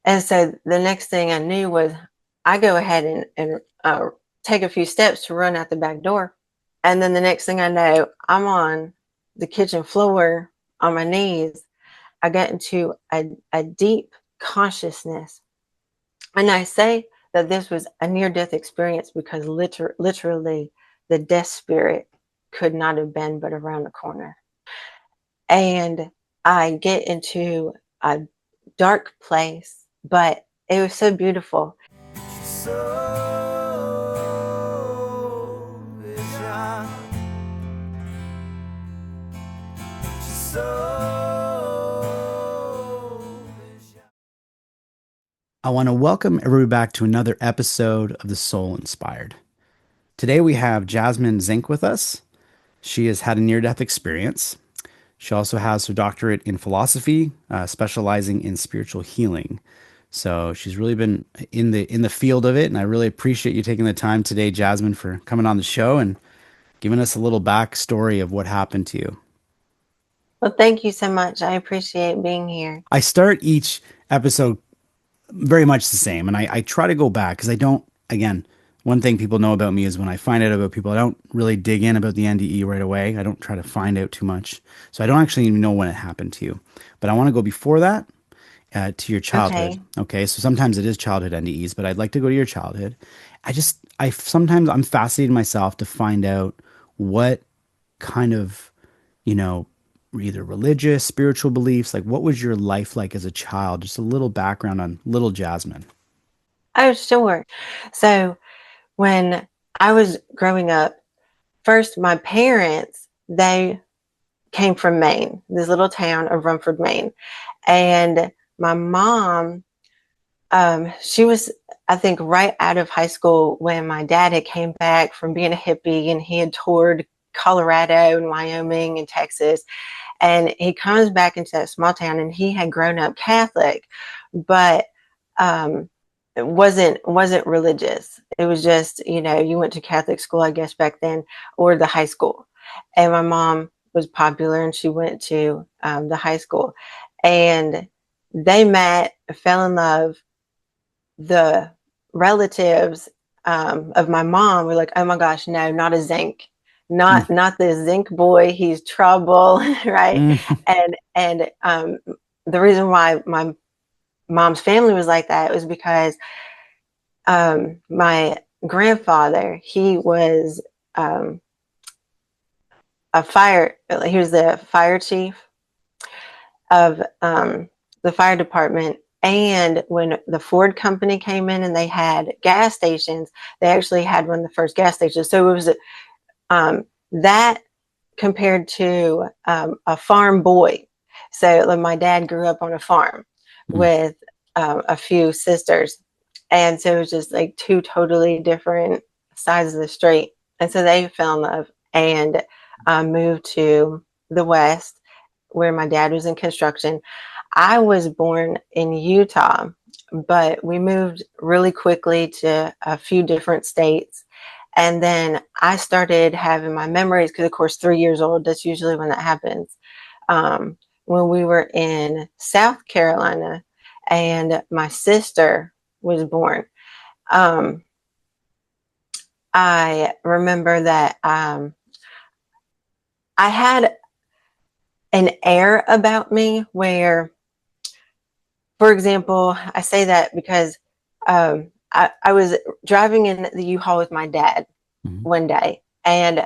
And so the next thing I knew was I go ahead and take a few steps to run out the back door. And then the next thing I know, I'm on the kitchen floor on my knees. I got into a deep consciousness. And I say that this was a near death experience because literally the death spirit could not have been but around the corner. And I get into a dark place, but it was so beautiful. I want to welcome everybody back to another episode of The Soul Inspired. Today we have Jasmine Zinck with us. She has had a near-death experience. She also has her doctorate in philosophy, specializing in spiritual healing. So she's really been in the field of it, and I really appreciate you taking the time today, Jasmine, for coming on the show and giving us a little backstory of what happened to you. Well, thank you so much. I appreciate being here. I start each episode very much the same. And I try to go back because I don't, again, one thing people know about me is when I find out about people, I don't really dig in about the NDE right away. I don't try to find out too much. So I don't actually even know when it happened to you. But I want to go before that to your childhood. Okay. Okay. So sometimes it is childhood NDEs, but I'd like to go to your childhood. Sometimes I'm fascinated myself to find out what kind of, you know, either religious, spiritual beliefs, like what was your life like as a child? Just a little background on little Jasmine. Oh, sure. So when I was growing up, first, my parents, they came from Maine, this little town of Rumford, Maine. And my mom, she was, I think, right out of high school when my dad had came back from being a hippie and he had toured Colorado and Wyoming and Texas. And he comes back into that small town and he had grown up Catholic, but it wasn't religious. It was just, you went to Catholic school, I guess, back then, or the high school. And my mom was popular and she went to the high school. And they met, fell in love. The relatives of my mom were like, oh my gosh, no, not a Zinck. Mm, Not the Zinck boy, he's trouble, right? mm, And the reason why my mom's family was like that was because my grandfather, he was um, he was the fire chief of the fire department. And when the Ford company came in and they had gas stations, they actually had one of the first gas stations. So it was that compared to a farm boy. So like, my dad grew up on a farm mm. with a few sisters. And so it was just like two totally different sides of the street. And so they fell in love and moved to the West where my dad was in construction. I was born in Utah, but we moved really quickly to a few different states. And then I started having my memories because, of course, 3 years old, that's usually when that happens. When we were in South Carolina and my sister was born. Um, I remember that I had an air about me where, for example, I say that because I was driving in the U-Haul with my dad Mhm. one day, and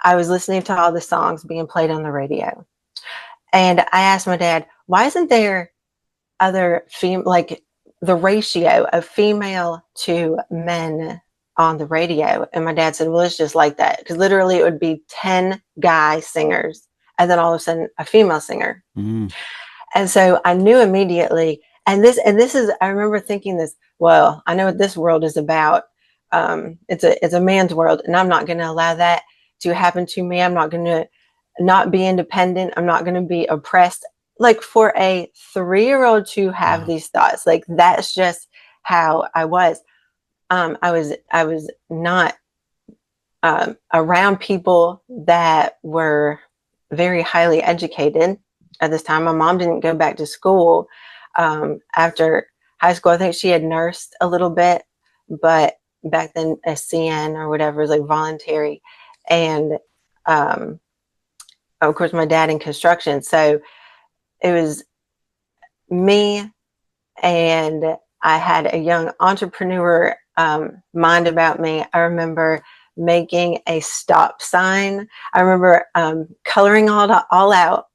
I was listening to all the songs being played on the radio. And I asked my dad, why isn't there other like the ratio of female to men on the radio? And my dad said, well, it's just like that. Because literally it would be 10 guy singers and then all of a sudden a female singer. Mm. And so I knew immediately. And this is, I remember thinking this, well, I know what this world is about. It's a man's world, and I'm not going to allow that to happen to me. I'm not going to not be independent. I'm not going to be oppressed. Like for a 3-year-old to have Wow. these thoughts, like that's just how I was. I was not around people that were very highly educated at this time. My mom didn't go back to school after high school. I think she had nursed a little bit, but back then SCN or whatever is like voluntary. And of course, my dad in construction. So it was me, and I had a young entrepreneur mind about me. I remember making a stop sign. I remember coloring all out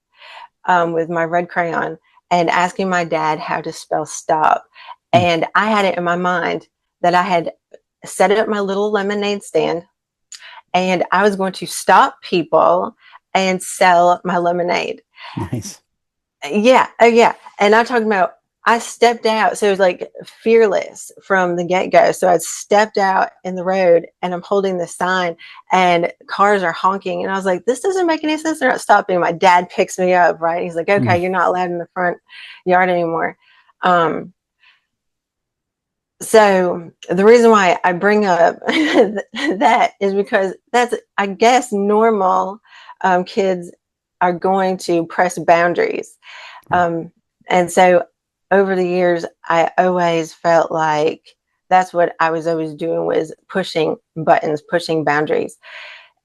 with my red crayon and asking my dad how to spell stop. Hmm. And I had it in my mind that I had set up my little lemonade stand and I was going to stop people and sell my lemonade. Nice. Yeah. Oh, yeah. And I'm talking about, I stepped out. So it was like fearless from the get go. So I stepped out in the road and I'm holding the sign and cars are honking. And I was like, this doesn't make any sense. They're not stopping. My dad picks me up, right? He's like, okay, Hmm. you're not allowed in the front yard anymore. So the reason why I bring up that is because that's, I guess, normal. Kids are going to press boundaries. Right. And so over the years, I always felt like that's what I was always doing, was pushing buttons, pushing boundaries.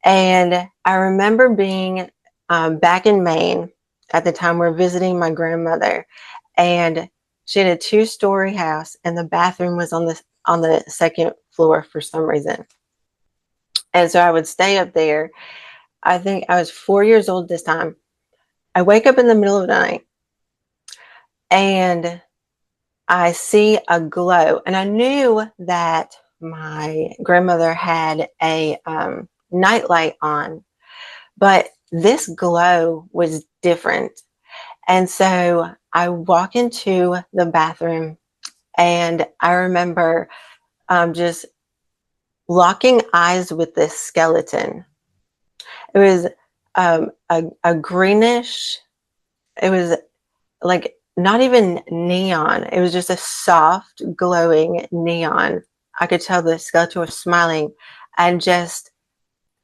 And I remember being back in Maine at the time. We're visiting my grandmother, and she had a 2-story house, and the bathroom was on the second floor for some reason. And so I would stay up there. I think I was 4 years old this time. I wake up in the middle of the night and I see a glow, and I knew that my grandmother had a nightlight on, but this glow was different. And so I walk into the bathroom, and I remember just locking eyes with this skeleton. It was a greenish, it was like not even neon. It was just a soft, glowing neon. I could tell the skeleton was smiling, and just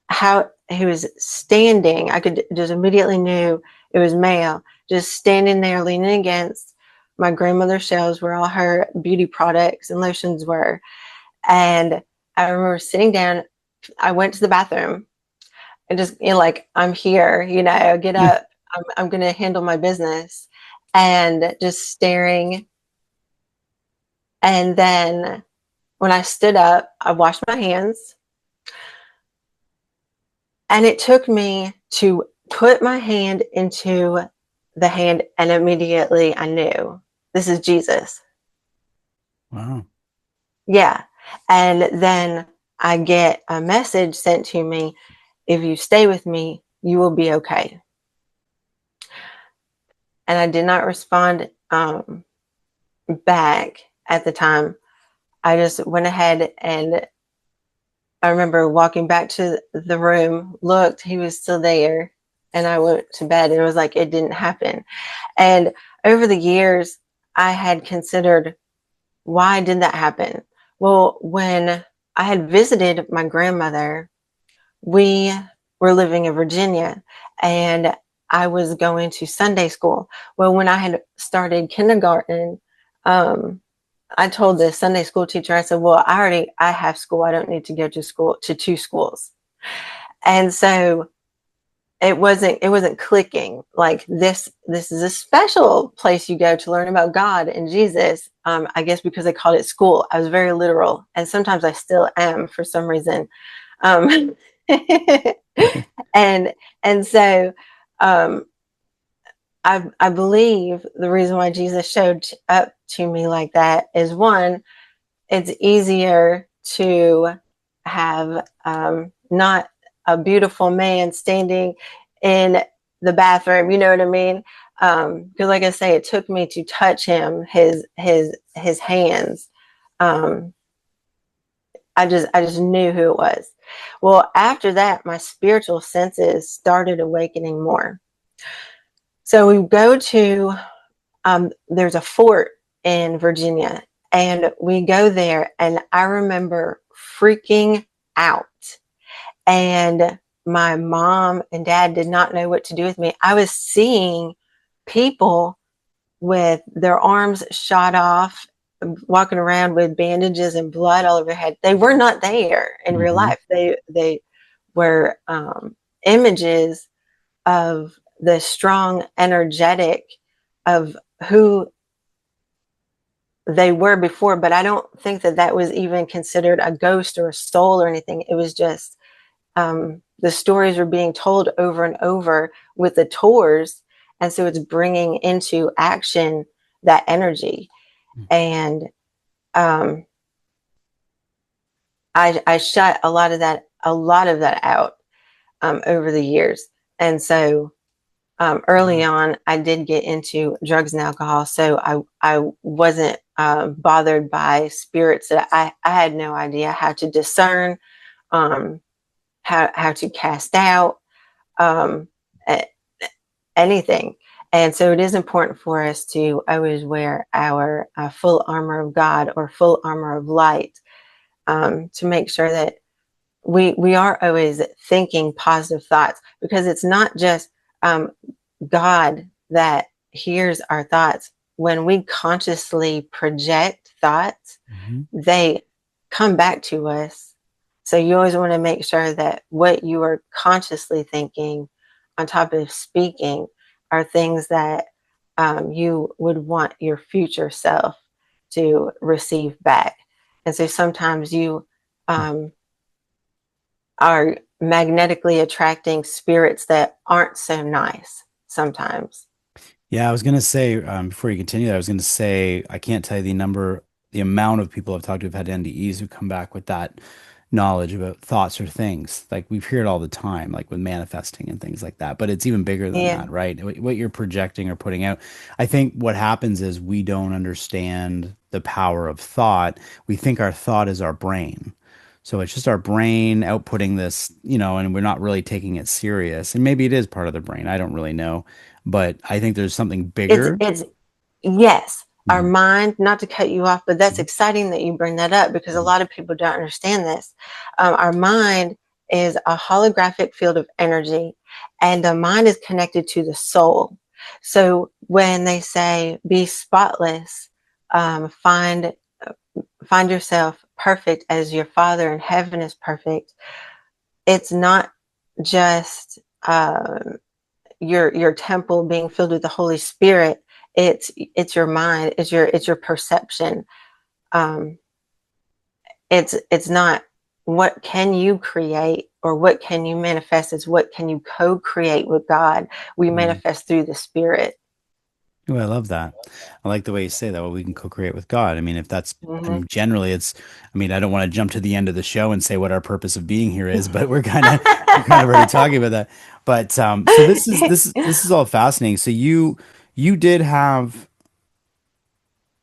how he was standing, I could just immediately knew it was male, just standing there leaning against my grandmother's shelves where all her beauty products and lotions were. And I remember sitting down. I went to the bathroom and just, like, I'm here, get up. I'm going to handle my business, and just staring. And then when I stood up, I washed my hands, and it took me to put my hand into the hand, and immediately I knew this is Jesus. Wow. Yeah. And then I get a message sent to me: if you stay with me, you will be okay. And I did not respond back at the time. I just went ahead, and I remember walking back to the room, looked, he was still there, and I went to bed, and it was like it didn't happen. And over the years, I had considered, why did that happen? Well, when I had visited my grandmother, we were living in Virginia, and I was going to Sunday school. Well, when I had started kindergarten, I told the Sunday school teacher, I said, well, I have school. I don't need to go to school, to 2 schools. And so it wasn't clicking. Like, this is a special place you go to learn about God and Jesus. I guess because they called it school. I was very literal, and sometimes I still am for some reason. Um, Right. and and so um, I believe the reason why Jesus showed up to me like that is, one, it's easier to have not a beautiful man standing in the bathroom. You know what I mean? Because, like I say, it took me to touch him, his hands. Um, I just knew who it was. Well, after that, my spiritual senses started awakening more. So we go to there's a fort in Virginia, and we go there, and I remember freaking out. And my mom and dad did not know what to do with me. I was seeing people with their arms shot off, walking around with bandages and blood all over their head. They were not there in real Hmm. life. They were images of the strong, energetic of who they were before. But I don't think that that was even considered a ghost or a soul or anything. It was just the stories were being told over and over with the tours, and so it's bringing into action that energy. And um, I shut a lot of that out over the years. And so early on, I did get into drugs and alcohol, so I wasn't bothered by spirits that I had no idea how to discern, um, how to cast out, um, anything. And so it is important for us to always wear our full armor of God or full armor of light, to make sure that we are always thinking positive thoughts, because it's not just God that hears our thoughts. When we consciously project thoughts, Hmm. they come back to us. So you always want to make sure that what you are consciously thinking, on top of speaking, are things that you would want your future self to receive back. And so sometimes you um, are magnetically attracting spirits that aren't so nice sometimes. Yeah, I was gonna say before you continue that, I was gonna say I can't tell you the amount of people I've talked to who've had NDEs who come back with that knowledge about thoughts or things. Like we hear it all the time, like with manifesting and things like that. But it's even bigger than Yeah, that, right? What you're projecting or putting out. I think what happens is we don't understand the power of thought. We think our thought is our brain. So it's just our brain outputting this, and we're not really taking it serious. And maybe it is part of the brain. I don't really know. But I think there's something bigger. it's yes, our Mhm, mind. Not to cut you off, but that's mhm, exciting that you bring that up, because a mhm, lot of people don't understand this. Our mind is a holographic field of energy, and the mind is connected to the soul. So when they say be spotless, find yourself perfect as your Father in heaven is perfect, it's not just your temple being filled with the Holy Spirit. It's your mind, it's your perception. Um, it's not what can you create or what can you manifest. It's what can you co-create with God. We mhm. manifest through the Spirit. Oh, I love that. I like the way you say that. Well, we can co-create with God. I mean, if that's, Mm-hmm. and generally I mean, I don't want to jump to the end of the show and say what our purpose of being here is, but we're kind of already talking about that. But so this is all fascinating. So you did have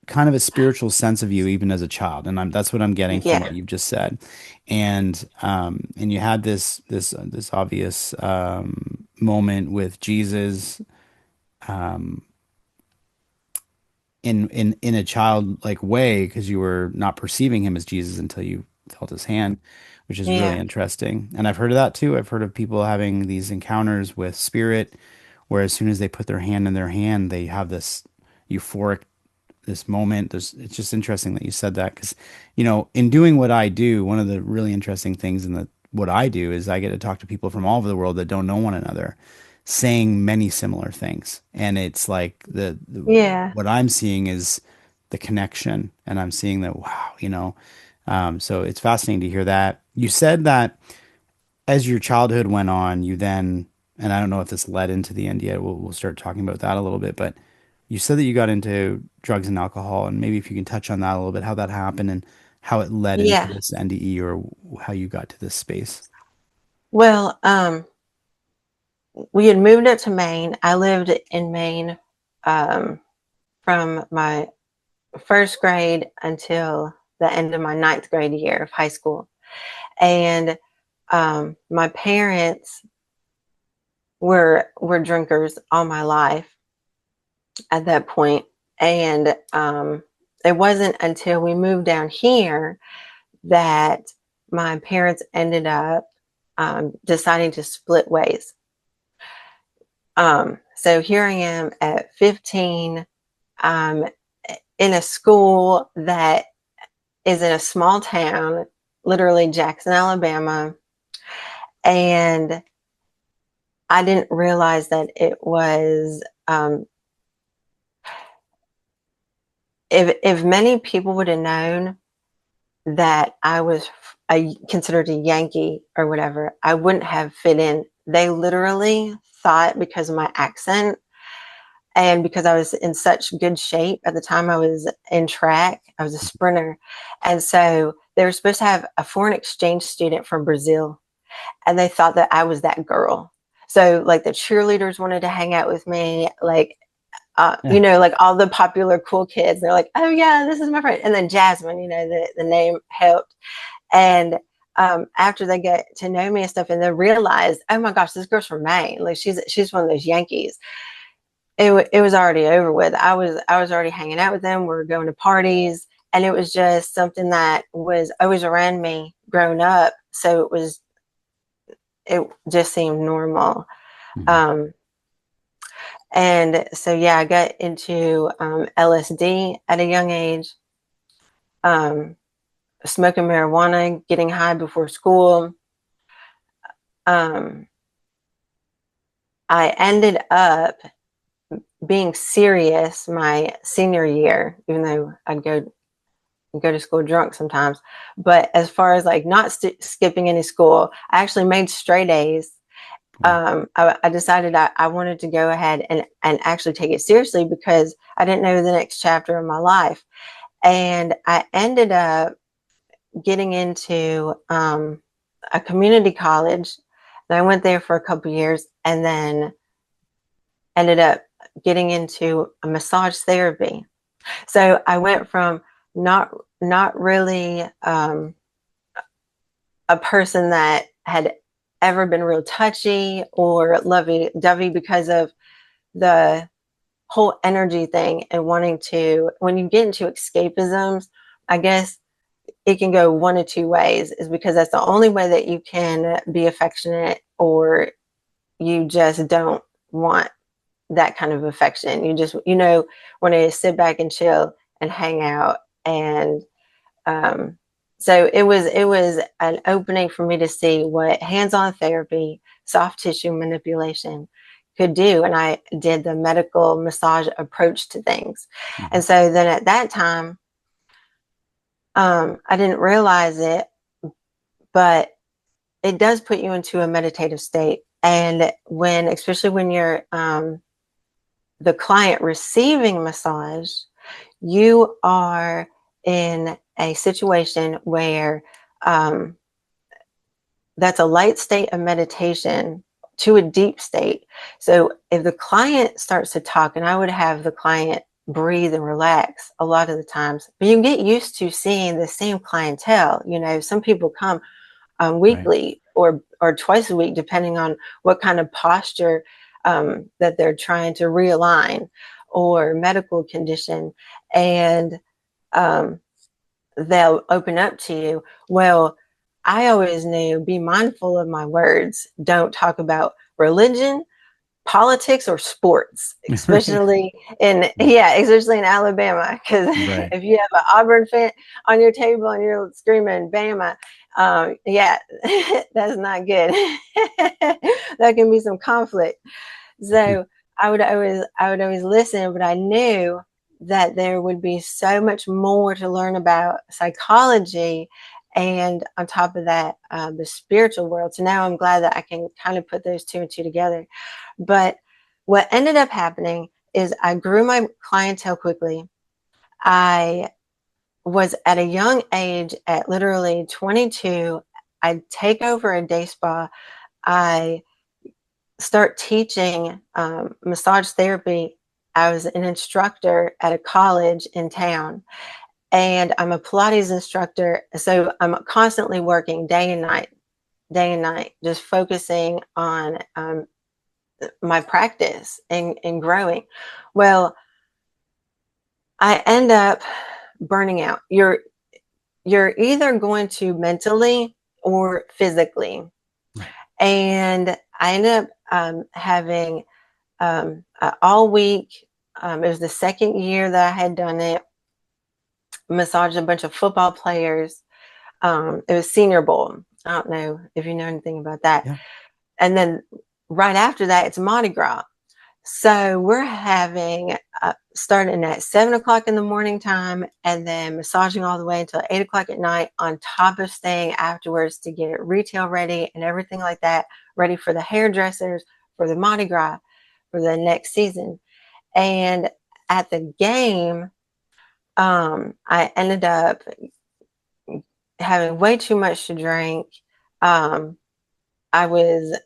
kind of a spiritual sense of you even as a child, and that's what I'm getting from what Yeah, you've just said. And you had this obvious moment with Jesus, um, in a childlike way because you were not perceiving him as Jesus until you felt his hand, which is really yeah, interesting. And I've heard of that too. I've heard of people having these encounters with spirit, where as soon as they put their hand in their hand, they have this euphoric this moment. It's just interesting that you said that because, in doing what I do, one of the really interesting things in what I do is I get to talk to people from all over the world that don't know one another, saying many similar things. And it's like yeah, what I'm seeing is the connection, and I'm seeing that, wow, so it's fascinating to hear that. You said that as your childhood went on, you then, and I don't know if this led into the end yet. We'll start talking about that a little bit, but you said that you got into drugs and alcohol, and maybe if you can touch on that a little bit, how that happened and how it led into yeah. this NDE or how you got to this space. Well, we had moved up to Maine. I lived in Maine um, from my first grade until the end of my ninth grade year of high school. And my parents were drinkers all my life at that point. And it wasn't until we moved down here that my parents ended up deciding to split ways. So here I am at 15. Um, in a school that is in a small town, literally Jackson, Alabama. And I didn't realize that it was, if many people would have known that I was considered a Yankee or whatever, I wouldn't have fit in. They literally thought, because of my accent and because I was in such good shape at the time, I was in track, I was a sprinter. And so they were supposed to have a foreign exchange student from Brazil, and they thought that I was that girl. So like the cheerleaders wanted to hang out with me, like Yeah. like all the popular cool kids. They're like, oh yeah, this is my friend. And then Jasmine, the name helped. And after they get to know me and stuff, and they realized, oh my gosh, this girl's from Maine. Like she's one of those Yankees. It was already over with. I was already hanging out with them. We were going to parties, and it was just something that was always around me growing up. So it just seemed normal. Mhm. Um, And so, yeah, I got into LSD at a young age, um, smoking marijuana, getting high before school. Um, I ended up being serious my senior year, even though I'd go to school drunk sometimes. But as far as like not skipping any school, I actually made straight A's. Wow. I decided I wanted to go ahead and actually take it seriously because I didn't know the next chapter of my life. And I ended up getting into a community college. And I went there for a couple years, and then ended up getting into a massage therapy. So I went from not not really a person that had ever been real touchy or lovey-dovey because of the whole energy thing, and wanting to, when you get into escapisms, I guess it can go one of two ways, is because that's the only way that you can be affectionate, or you just don't want that kind of affection. You just, want to sit back and chill and hang out. And um, so it was an opening for me to see what hands-on therapy, soft tissue manipulation could do. And I did the medical massage approach to things. Mhm. And so then at that time, I didn't realize it, but it does put you into a meditative state. And especially when you're the client receiving massage, you are in a situation where um, that's a light state of meditation to a deep state. So if the client starts to talk, and I would have the client breathe and relax a lot of the times, but you get used to seeing the same clientele. Some people come Right. weekly or twice a week, depending on what kind of posture that they're trying to realign, or medical condition. And um, they'll open up to you. Well, I always knew, be mindful of my words. Don't talk about religion, politics, or sports, especially in Alabama. Because Right. if you have an Auburn fan on your table and you're screaming Bama, yeah, that's not good. That can be some conflict. So I would always listen, but I knew that there would be so much more to learn about psychology, and on top of that, the spiritual world. So now I'm glad that I can kind of put those two and two together. But what ended up happening is I grew my clientele quickly. I was at a young age, at literally 22, I take over a day spa. I start teaching massage therapy. I was an instructor at a college in town, and I'm a Pilates instructor. So I'm constantly working day and night, just focusing on my practice and growing. Well, I end up burning out. You're either going to mentally or physically. Right. And I ended up having all week. It was the second year that I had done it. massaged a bunch of football players. It was Senior Bowl. I don't know if you know anything about that. Yeah. And then right after that, it's Mardi Gras. So we're having starting at 7 o'clock in the morning time, and then massaging all the way until 8 o'clock at night, on top of staying afterwards to get it retail ready and everything like that, ready for the hairdressers, for the Mardi Gras, for the next season. And at the game, I ended up having way too much to drink. Um, I was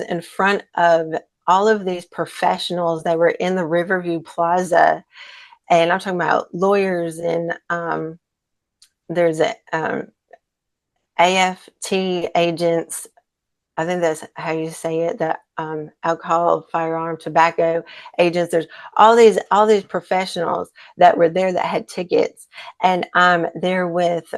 in front of all of these professionals that were in the Riverview Plaza, and I'm talking about lawyers and there's a AFT agents. I think that's how you say it. The alcohol, firearm, tobacco agents. There's all these professionals that were there that had tickets, and I'm there with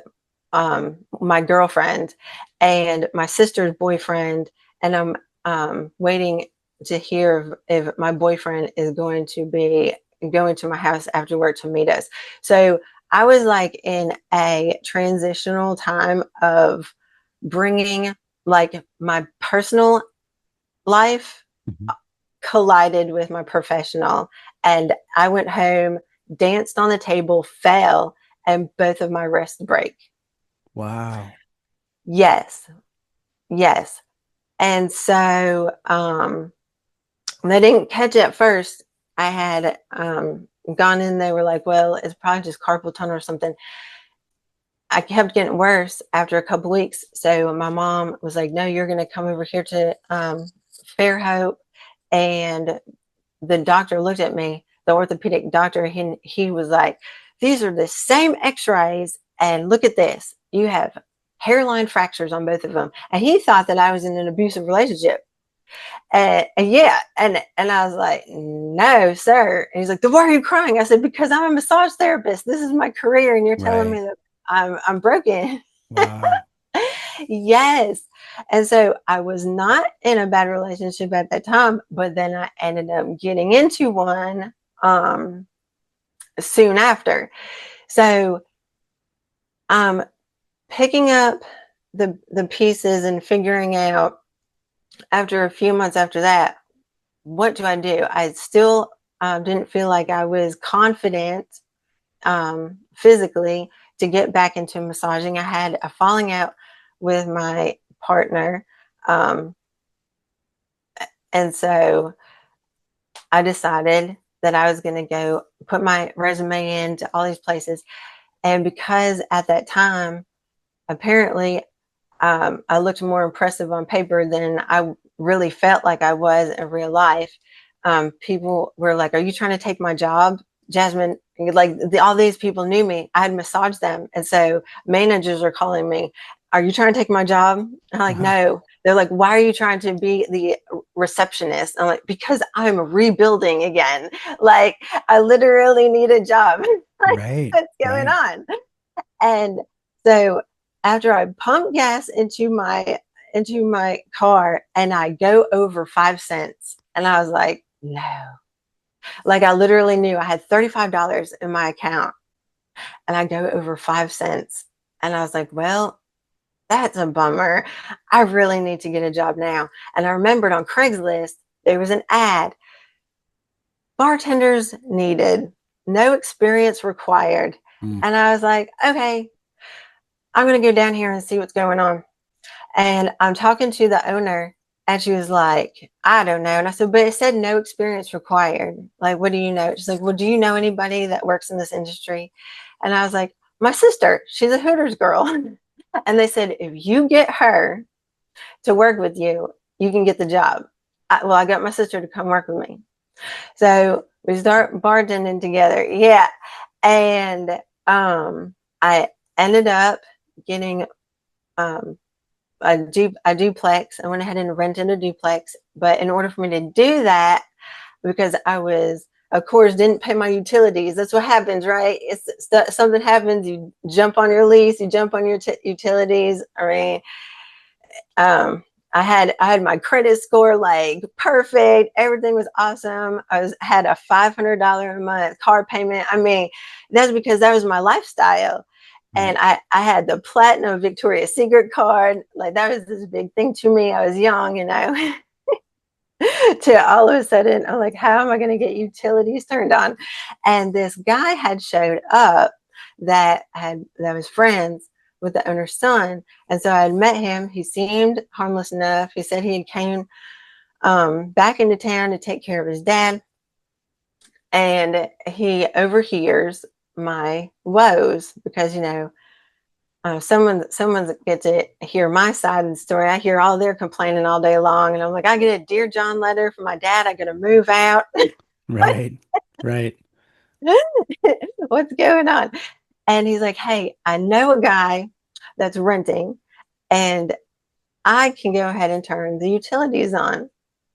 my girlfriend and my sister's boyfriend, and I'm waiting to hear if my boyfriend is going to be going to my house after work to meet us. So I was like in a transitional time of bringing like my personal life Mhm. collided with my professional, and I went home, danced on the table, fell, and both of my wrists break. Wow. Yes, yes. And so they didn't catch it at first. I had gone in, they were like, well, it's probably just carpal tunnel or something. I kept getting worse after a couple weeks. So my mom was like, no, you're going to come over here to Fairhope. And the doctor looked at me, the orthopedic doctor, he was like, these are the same x-rays. And look at this. You have hairline fractures on both of them. And he thought that I was in an abusive relationship. And yeah, and I was like, no, sir. And he's like, then why are you crying? I said, because I'm a massage therapist. This is my career, and you're telling me Right. that I'm broken. Wow. Yes. And so I was not in a bad relationship at that time, but then I ended up getting into one soon after. So I'm picking up the pieces and figuring out after a few months after that, what do I do? I still didn't feel like I was confident physically to get back into massaging. I had a falling out with my partner. Um, and so I decided that I was going to go put my resume into all these places. And because at that time, apparently, I looked more impressive on paper than I really felt like I was in real life. People were like, are you trying to take my job, Jasmine? Like all these people knew me. I had massaged them. And so managers are calling me, are you trying to take my job? I'm like, Uh-huh. no. They're like, why are you trying to be the receptionist? I'm like, because I'm rebuilding again. Like, I literally need a job. Like, Right. what's going Right. on? And so after I pump gas into my car and I go over 5 cents, and I was like, no. Like I literally knew I had $35 in my account, and I go over 5 cents. And I was like, well, that's a bummer. I really need to get a job now. And I remembered on Craigslist, there was an ad, bartenders needed, no experience required. Mm. And I was like, okay, I'm going to go down here and see what's going on. And I'm talking to the owner, and she was like, I don't know. And I said, but it said no experience required. Like, what do you know? She's like, well, do you know anybody that works in this industry? And I was like, my sister, she's a Hooters girl. And they said, if you get her to work with you, you can get the job. I got my sister to come work with me. So we start bartending together. Yeah. And I ended up getting um, a duplex. I went ahead and rented a duplex. But in order for me to do that, because I was, of course, didn't pay my utilities. That's what happens, right? Something happens, you jump on your lease, you jump on your utilities. I mean, um, I had my credit score like perfect. Everything was awesome. Had a $500 a month car payment. I mean, that's because that was my lifestyle. Right. And I had the platinum Victoria's Secret card. Like that was this big thing to me. I was young, to all of a sudden, I'm like, how am I going to get utilities turned on? And this guy had showed up that was friends with the owner's son. And so I had met him. He seemed harmless enough. He said he came back into town to take care of his dad. And he overhears my woes because, someone gets to hear my side of the story. I hear all their complaining all day long, and I'm like, I get a Dear John letter from my dad. I got to move out. Right. Right. What's going on? And he's like, hey, I know a guy that's renting, and I can go ahead and turn the utilities on.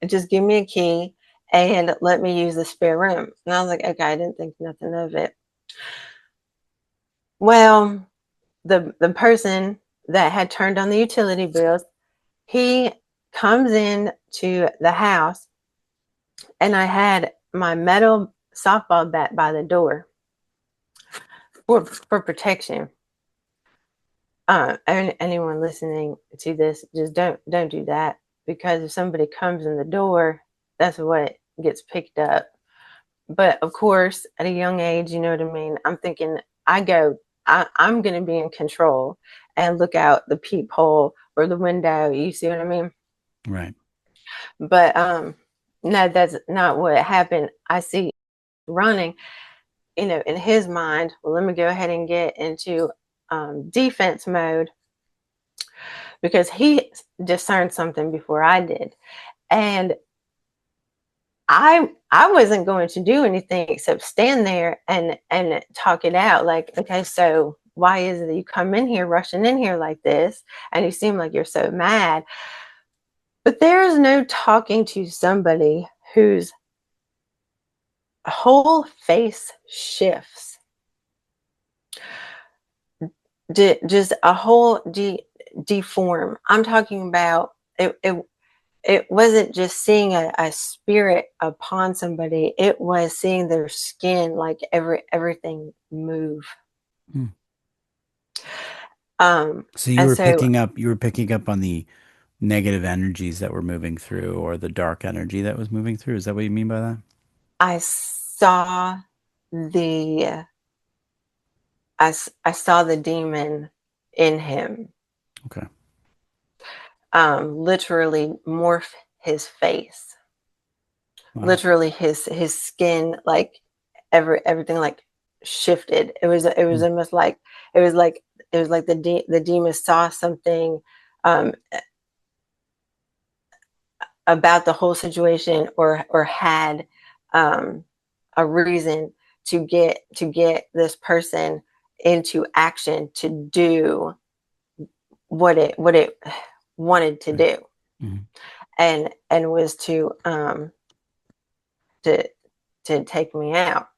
Just give me a key and let me use the spare room. And I was like, okay, I didn't think nothing of it. Well, the person that had turned on the utility bills, he comes in to the house, and I had my metal softball bat by the door for protection. And anyone listening to this, just don't do that, because if somebody comes in the door, that's what gets picked up. But of course, at a young age, you know what I mean. I'm thinking, I'm going to be in control and look out the peephole or the window. You see what I mean? Right. But no, that's not what happened. I see running, in his mind. Well, let me go ahead and get into defense mode, because he discerned something before I did. And I wasn't going to do anything except stand there and talk it out. Like, okay, so why is it that you come in here, rushing in here like this, and you seem like you're so mad? But there is no talking to somebody whose whole face shifts, just a whole deform. I'm talking about it wasn't just seeing a spirit upon somebody. It was seeing their skin, like everything move. Hmm. So And so you were picking up on the negative energies that were moving through, or the dark energy that was moving through. Is that what you mean by that? I saw the I saw the demon in him, Okay. literally morph his face, Wow. literally his skin, like everything like shifted. It was Hmm. almost like it was like the demon saw something um, about the whole situation, or had a reason to get this person into action to do what it wanted to Right. do, Hmm. and was to to take me out.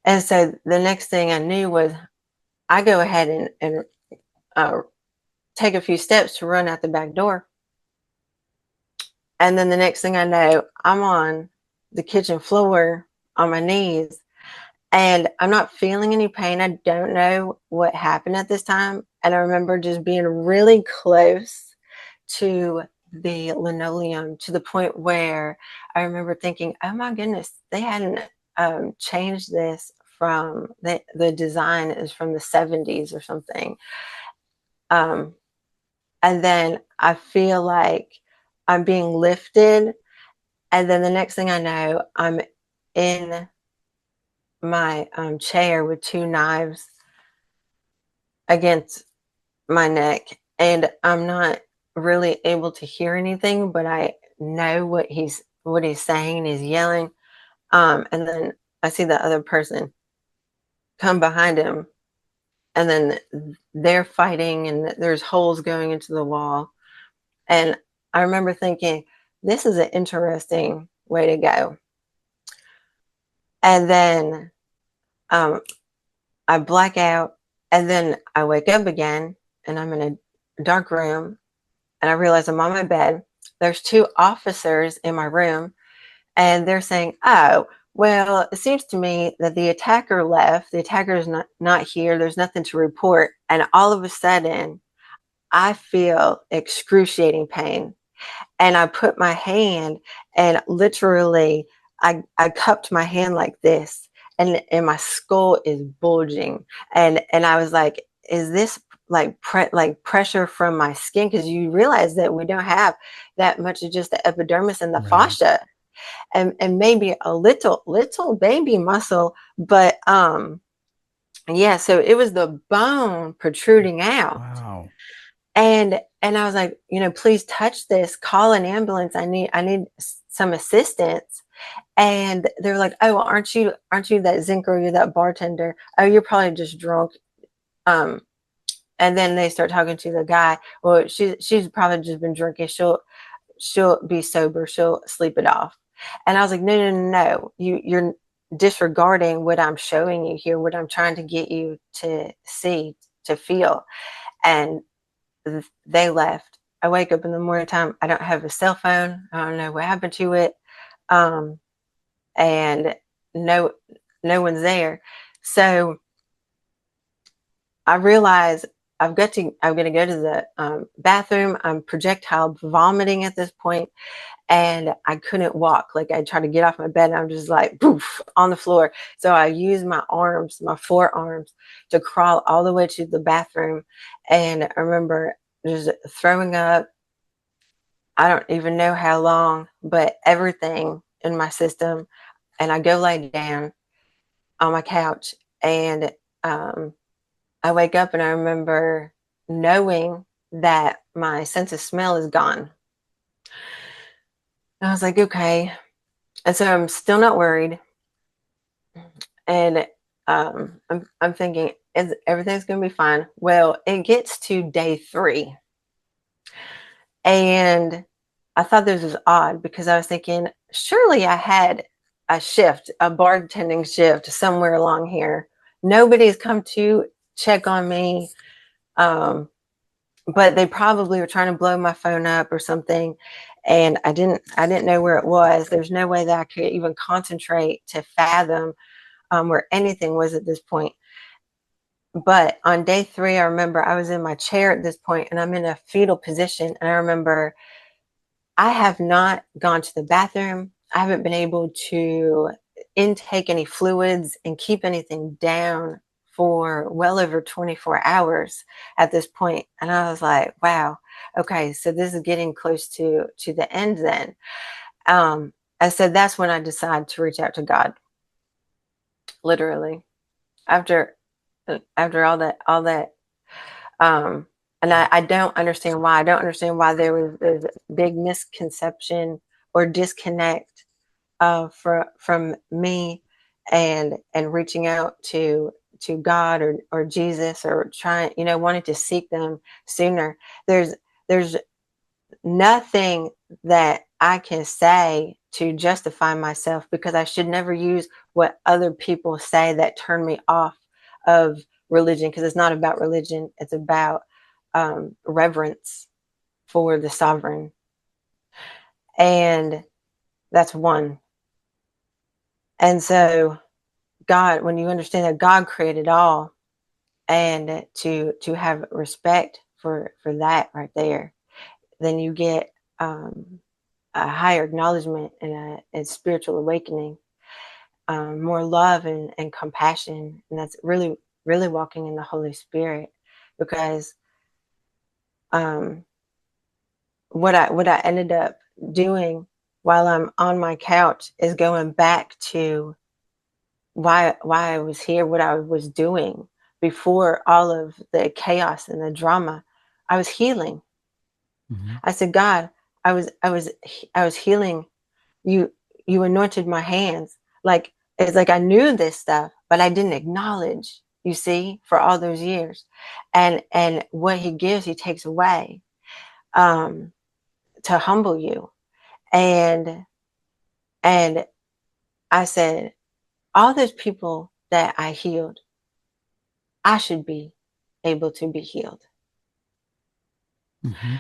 And so the next thing I knew was I go ahead and uh, take a few steps to run out the back door. And then the next thing I know, I'm on the kitchen floor on my knees, and I'm not feeling any pain. I don't know what happened at this time. And I remember just being really close to the linoleum, to the point where I remember thinking, oh my goodness, they hadn't changed this from the design is from the 70s or something. Um, and then I feel like I'm being lifted. And then the next thing I know, I'm in my chair with two knives against my neck, and I'm not really able to hear anything, but I know what he's saying. He's yelling, and then I see the other person come behind him, and then they're fighting, and there's holes going into the wall. And I remember thinking, this is an interesting way to go. And then um, I black out, and then I wake up again, and I'm in a dark room, and I realize I'm on my bed. There's two officers in my room, and they're saying, "Oh, well, it seems to me that the attacker left. The attacker is not here. There's nothing to report." And all of a sudden, I feel excruciating pain. And I put my hand, and literally I cupped my hand like this, and my skull is bulging. And I was like, is this like pressure from my skin? Because you realize that we don't have that much of just the epidermis and the Right. fascia, and maybe a little baby muscle, but yeah, so it was the bone protruding out. Wow. And I was like, please touch this, call an ambulance. I need some assistance. And they were like, "Oh, well, aren't you that Zincker, you're that bartender? Oh, you're probably just drunk." Um, and then they start talking to the guy. "Well, she's probably just been drinking. She'll be sober. She'll sleep it off." And I was like, "No, no, no, no. You're disregarding what I'm showing you here, what I'm trying to get you to see, to feel." And they left. I wake up in the morning time. I don't have a cell phone. I don't know what happened to it. Um, and no, no one's there. So I realize I'm going to go to the bathroom. I'm projectile vomiting at this point, and I couldn't walk. Like, I tried to get off my bed, and I'm just like poof on the floor. So I used my arms, my forearms, to crawl all the way to the bathroom. And I remember just throwing up. I don't even know how long, but everything in my system. And I go lay down on my couch, and um, I wake up, and I remember knowing that my sense of smell is gone. I was like, okay. And so I'm still not worried. And I'm thinking, everything's going to be fine. Well, it gets to day 3. And I thought this was odd because I was thinking, surely I had a shift, a bartending shift somewhere along here. Nobody's come to check on me. But they probably were trying to blow my phone up or something. And I didn't know where it was. There's no way that I could even concentrate to fathom where anything was at this point. But on day 3, I remember I was in my chair at this point, and I'm in a fetal position. And I remember I have not gone to the bathroom. I haven't been able to intake any fluids and keep anything down for well over 24 hours at this point. And I was like, wow, okay, so this is getting close to the end then. And so that's when I decided to reach out to God, literally. After all that and I don't understand why. I don't understand why there's a big misconception or disconnect from me and reaching out to God or Jesus, or trying, wanting to seek them sooner. There's nothing that I can say to justify myself, because I should never use what other people say that turn me off of religion, because it's not about religion. It's about reverence for the sovereign. And that's one. And so God, when you understand that God created all, and to have respect for that right there, then you get a higher acknowledgement and a spiritual awakening, more love and compassion. And that's really, really walking in the Holy Spirit. Because um, what I ended up doing while I'm on my couch is going back to why I was here, what I was doing before all of the chaos and the drama. I was healing. Hmm. I said, God, I was healing. You anointed my hands. Like, it's like I knew this stuff, but I didn't acknowledge, you see, for all those years. And what he gives, he takes away, um, to humble you. And and I said, all those people that I healed, I should be able to be healed. Hmm.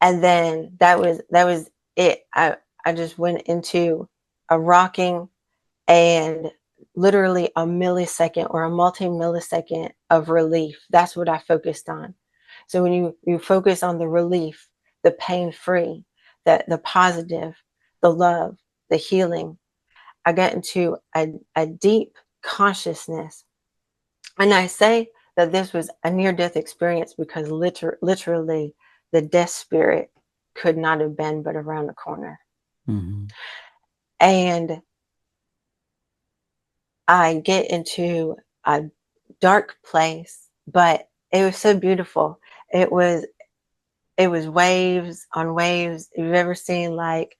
And then that was it. I just went into a rocking, and literally a millisecond or a multi-millisecond of relief. That's what I focused on. So when you focus on the relief, the pain-free, the positive, the love, the healing, I got into a deep consciousness. And I say that this was a near-death experience because literally the death spirit could not have been but around the corner. Mm-hmm. And I get into a dark place, but it was so beautiful. It was it was waves on waves. If you've ever seen like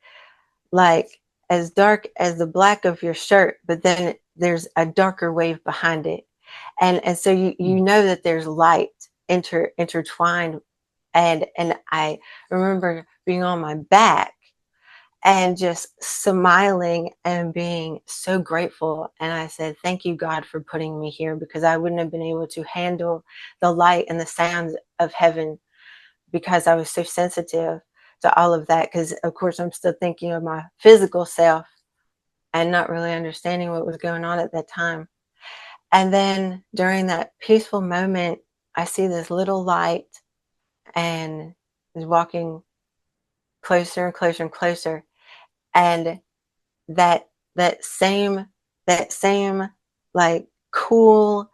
as dark as the black of your shirt, but then there's a darker wave behind it. And so you know that there's light intertwined. And I remember being on my back and just smiling and being so grateful. And I said, thank you, God, for putting me here, because I wouldn't have been able to handle the light and the sounds of heaven, because I was so sensitive to all of that. Because, of course, I'm still thinking of my physical self and not really understanding what was going on at that time. And then during that peaceful moment, I see this little light and is walking closer and closer and closer. And that that same that same like cool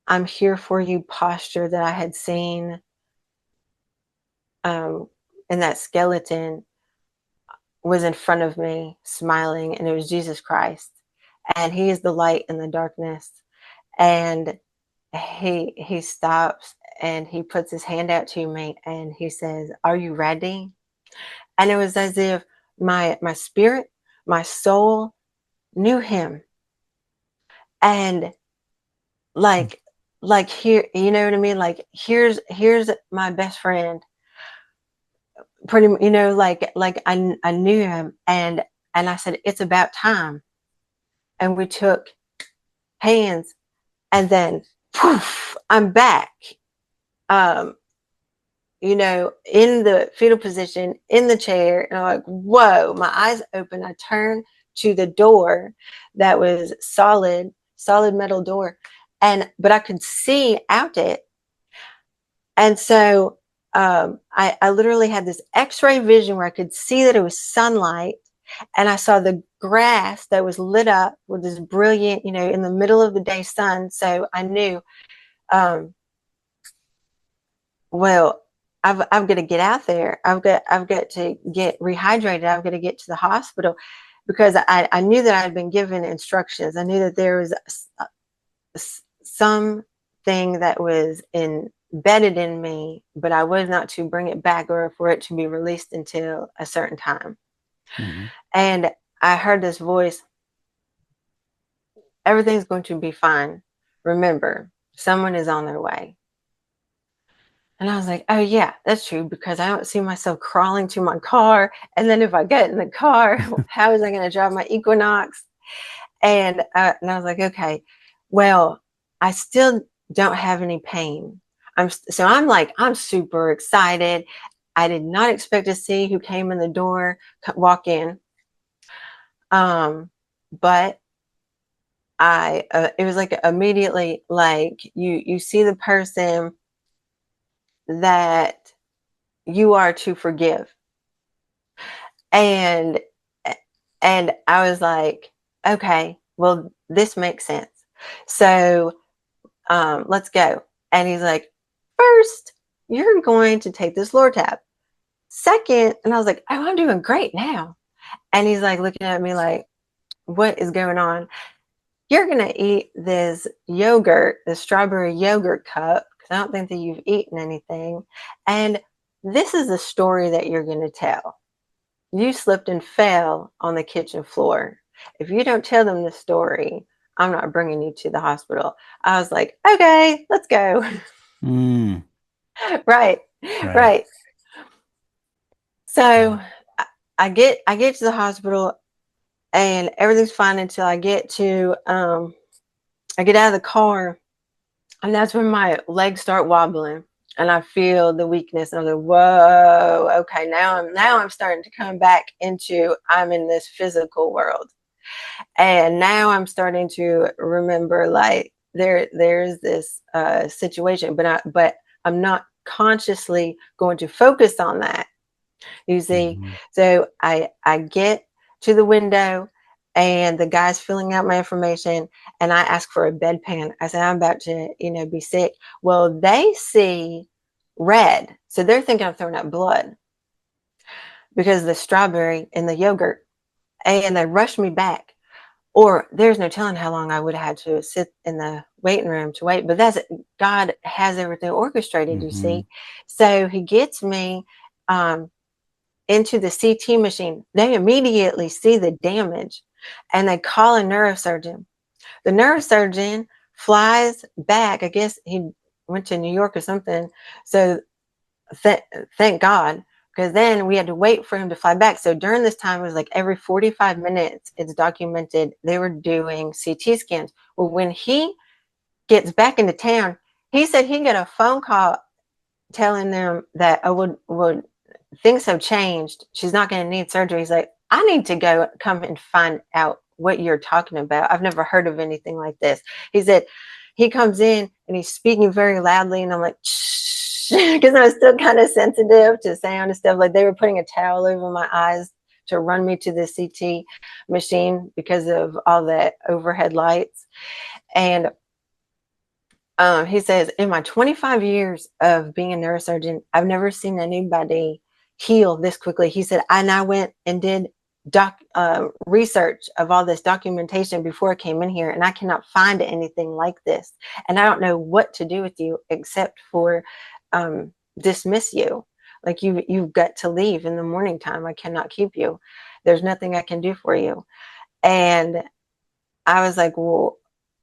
I'm here for you posture that I had seen um, in that skeleton was in front of me smiling, and it was Jesus Christ, and he is the light in the darkness. And he stops and he puts his hand out to me and he says, are you ready? And it was as if my spirit, my soul knew him. And like here, you know what I mean, like here's my best friend, pretty, I knew him. And I said, it's about time. And we took hands, and then poof, I'm back, um in the fetal position in the chair. And I'm like, whoa, my eyes open. I turn to the door that was solid metal door. But I could see out it. And so I literally had this x-ray vision where I could see that it was sunlight. And I saw the grass that was lit up with this brilliant, in the middle of the day sun. So I knew, um, well, I've got to get out there. I've got to get rehydrated. I've got to get to the hospital, because I knew that I had been given instructions. I knew that there was something that was embedded in me, but I was not to bring it back or for it to be released until a certain time. Mm-hmm. And I heard this voice, everything's going to be fine. Remember, someone is on their way. And I was like, oh, yeah, that's true, because I don't see myself crawling to my car. And then if I get in the car, how is I going to drive my Equinox? And I was like, okay, well, I still don't have any pain. I'm super excited. I did not expect to see who came in the door, walk in. But it was like immediately, like you see the person that you are to forgive. And I was like, okay, well, this makes sense. So let's go. And he's like, first, you're going to take this Lortab. Second, and I was like, oh, I'm doing great now. And he's like looking at me like, what is going on? You're going to eat this yogurt, the strawberry yogurt cup, because I don't think that you've eaten anything. And this is the story that you're going to tell. You slipped and fell on the kitchen floor. If you don't tell them the story, I'm not bringing you to the hospital. I was like, okay, let's go. Mm, Right, right. right. So Wow. I get to the hospital, and everything's fine until I get out of the car, and that's when my legs start wobbling. and I feel the weakness, and I'm like, whoa, okay, now I'm starting to come back into, I'm in this physical world. And now I'm starting to remember, like, there's this situation, but I'm not consciously going to focus on that. You see, Mm-hmm. so I get to the window, and the guy's filling out my information, and I ask for a bedpan. I said, I'm about to, be sick. Well, they see red, so they're thinking I'm throwing up blood because of the strawberry and the yogurt, and they rush me back. Or there's no telling how long I would have had to sit in the waiting room to wait. But God has everything orchestrated, you Mm-hmm. see. So he gets me um, into the CT machine. They immediately see the damage, and they call a neurosurgeon. The neurosurgeon flies back. I guess he went to New York or something. So th- thank God, because then we had to wait for him to fly back. So during this time, it was like every 45 minutes, it's documented, they were doing CT scans. Well, when he gets back into town, he said he got a phone call telling them that, oh, would things have changed. She's not going to need surgery. He's like, I need to come and find out what you're talking about. I've never heard of anything like this. He said, he comes in and he's speaking very loudly, and I'm like, because I was still kind of sensitive to sound and stuff. Like, they were putting a towel over my eyes to run me to the CT machine because of all the overhead lights. And he says, in my 25 years of being a neurosurgeon, I've never seen anybody heal this quickly. He said, I went and did research of all this documentation before I came in here, and I cannot find anything like this. And I don't know what to do with you except for dismiss you. Like, you've got to leave in the morning time. I cannot keep you. There's nothing I can do for you. And I was like, well,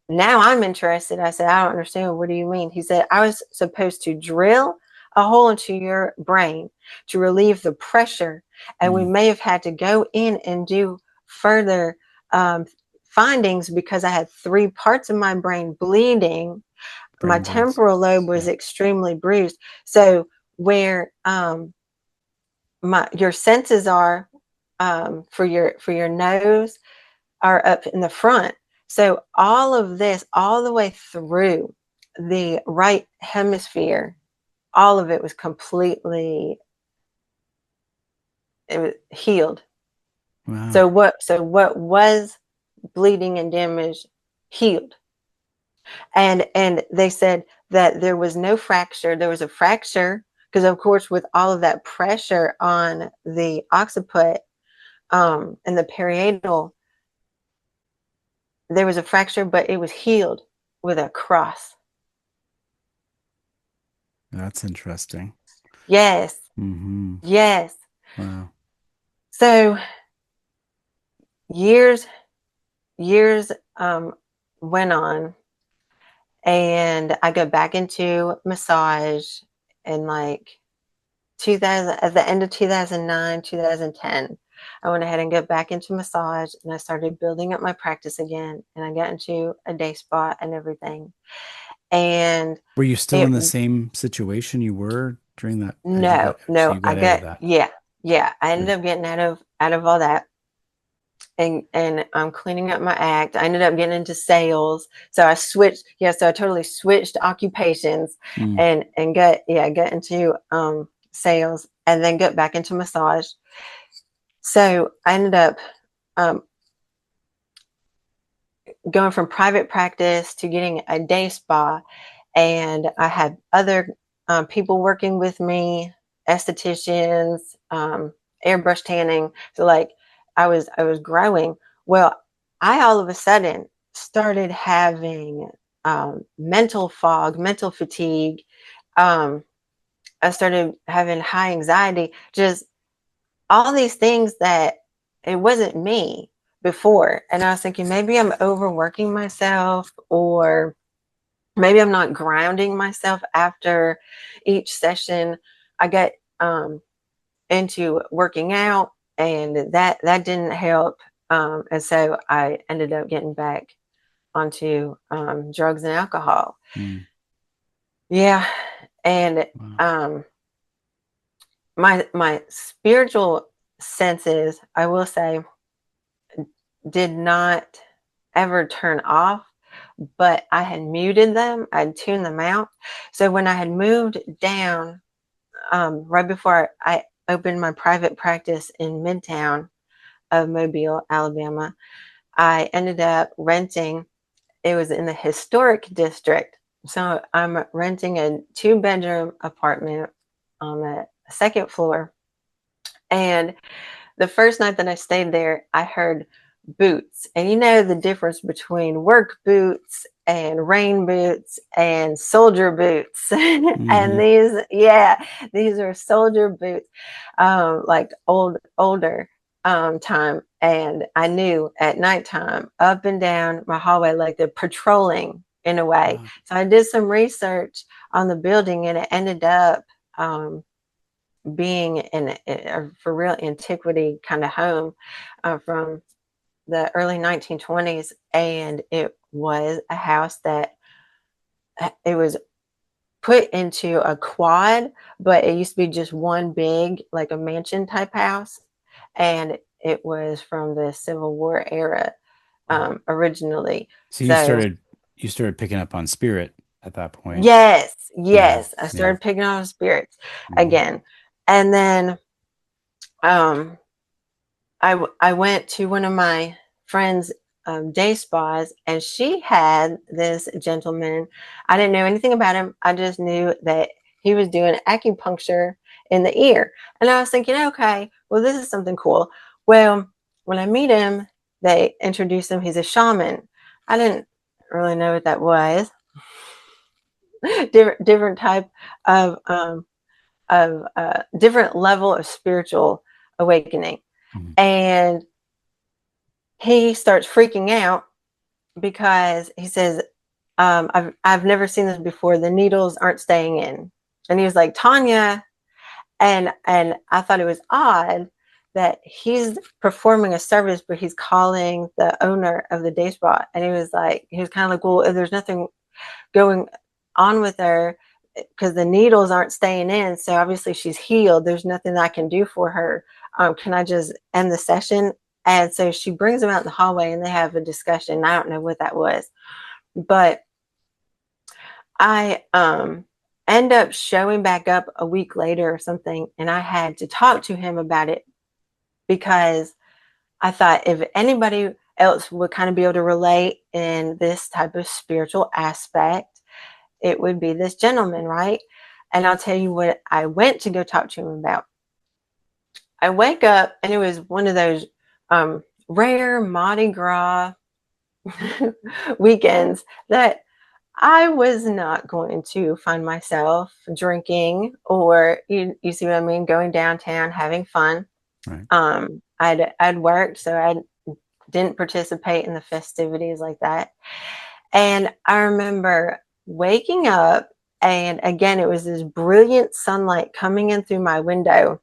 now I'm interested. I said, I don't understand. What do you mean? He said, I was supposed to drill a hole into your brain to relieve the pressure. And we Mm. may have had to go in and do further um, findings because I had 3 parts of my brain bleeding. My Brain bleeds. temporal lobe was Yeah. extremely bruised. So where your senses are for your nose are up in the front. So all of this, all the way through the right hemisphere, all of it was completely, it was healed. Wow. So what was bleeding and damaged healed. And they said that there was no fracture. There was a fracture because, of course, with all of that pressure on the occiput and the parietal, there was a fracture, but it was healed with a cross. That's interesting. Yes. Mm-hmm. Yes. Wow. So years, years went on, and I got back into massage in like 2000, at the end of 2009, 2010. I went ahead and got back into massage, and I started building up my practice again, and I got into a day spa and everything. And Were you still it in the same situation you were during that, or you no, got, so no, you got out of that? yeah, I ended Good. up getting out of all that, and I'm cleaning up my act. I ended up getting into sales, so I switched. Yeah, so I totally switched occupations, Mm. and got into sales, and then got back into massage. So I ended up um, going from private practice to getting a day spa, and I had other people working with me, estheticians, airbrush tanning. So, like, I was growing. Well, I all of a sudden started having mental fog, mental fatigue. Um, I started having high anxiety, just all these things that it wasn't me before. And I was thinking, maybe I'm overworking myself, or maybe I'm not grounding myself after each session. I got into working out, and that didn't help. And so I ended up getting back onto drugs and alcohol. Mm. Yeah. And Wow. my spiritual senses, I will say, did not ever turn off, but I had muted them. I'd tuned them out. So when I had moved down, right before I opened my private practice in Midtown of Mobile, Alabama, I ended up renting. It was in the historic district. So I'm renting a 2-bedroom apartment on the second floor. And the first night that I stayed there, I heard boots. And you know the difference between work boots and rain boots and soldier boots. And Hmm. these are soldier boots, like older time. And I knew at nighttime, up and down my hallway, like they're patrolling in a way. Wow. So I did some research on the building, and it ended up being in a for real antiquity kind of home from the early 1920s. And it was a house that it was put into a quad, but it used to be just one big, like a mansion type house. And it was from the Civil War era, Wow. originally. So So you started picking up on spirit at that point. yes, Yeah. yes, I Yeah. started picking on spirits Hmm. again. And then um I went to one of my friends' day spas, and she had this gentleman. I didn't know anything about him. I just knew that he was doing acupuncture in the ear, and I was thinking, okay, well, this is something cool. Well, when I meet him, they introduce him. He's a shaman. I didn't really know what that was. Different type of different level of spiritual awakening, Hmm. and he starts freaking out because he says, I've never seen this before. The needles aren't staying in. And he was like, Tanya. And I thought it was odd that he's performing a service, but he's calling the owner of the day spa. And he was kind of like, well, if there's nothing going on with her because the needles aren't staying in. So obviously she's healed. There's nothing I can do for her. Can I just end the session? And so she brings him out in the hallway and they have a discussion. I don't know what that was, but I end up showing back up a week later or something. And I had to talk to him about it because I thought if anybody else would kind of be able to relate in this type of spiritual aspect, it would be this gentleman, right? And I'll tell you what I went to go talk to him about. I wake up and it was one of those rare Mardi Gras weekends that I was not going to find myself drinking or you see what I mean, going downtown having fun. Right. I'd worked, so I didn't participate in the festivities like that. And I remember waking up, and again, it was this brilliant sunlight coming in through my window.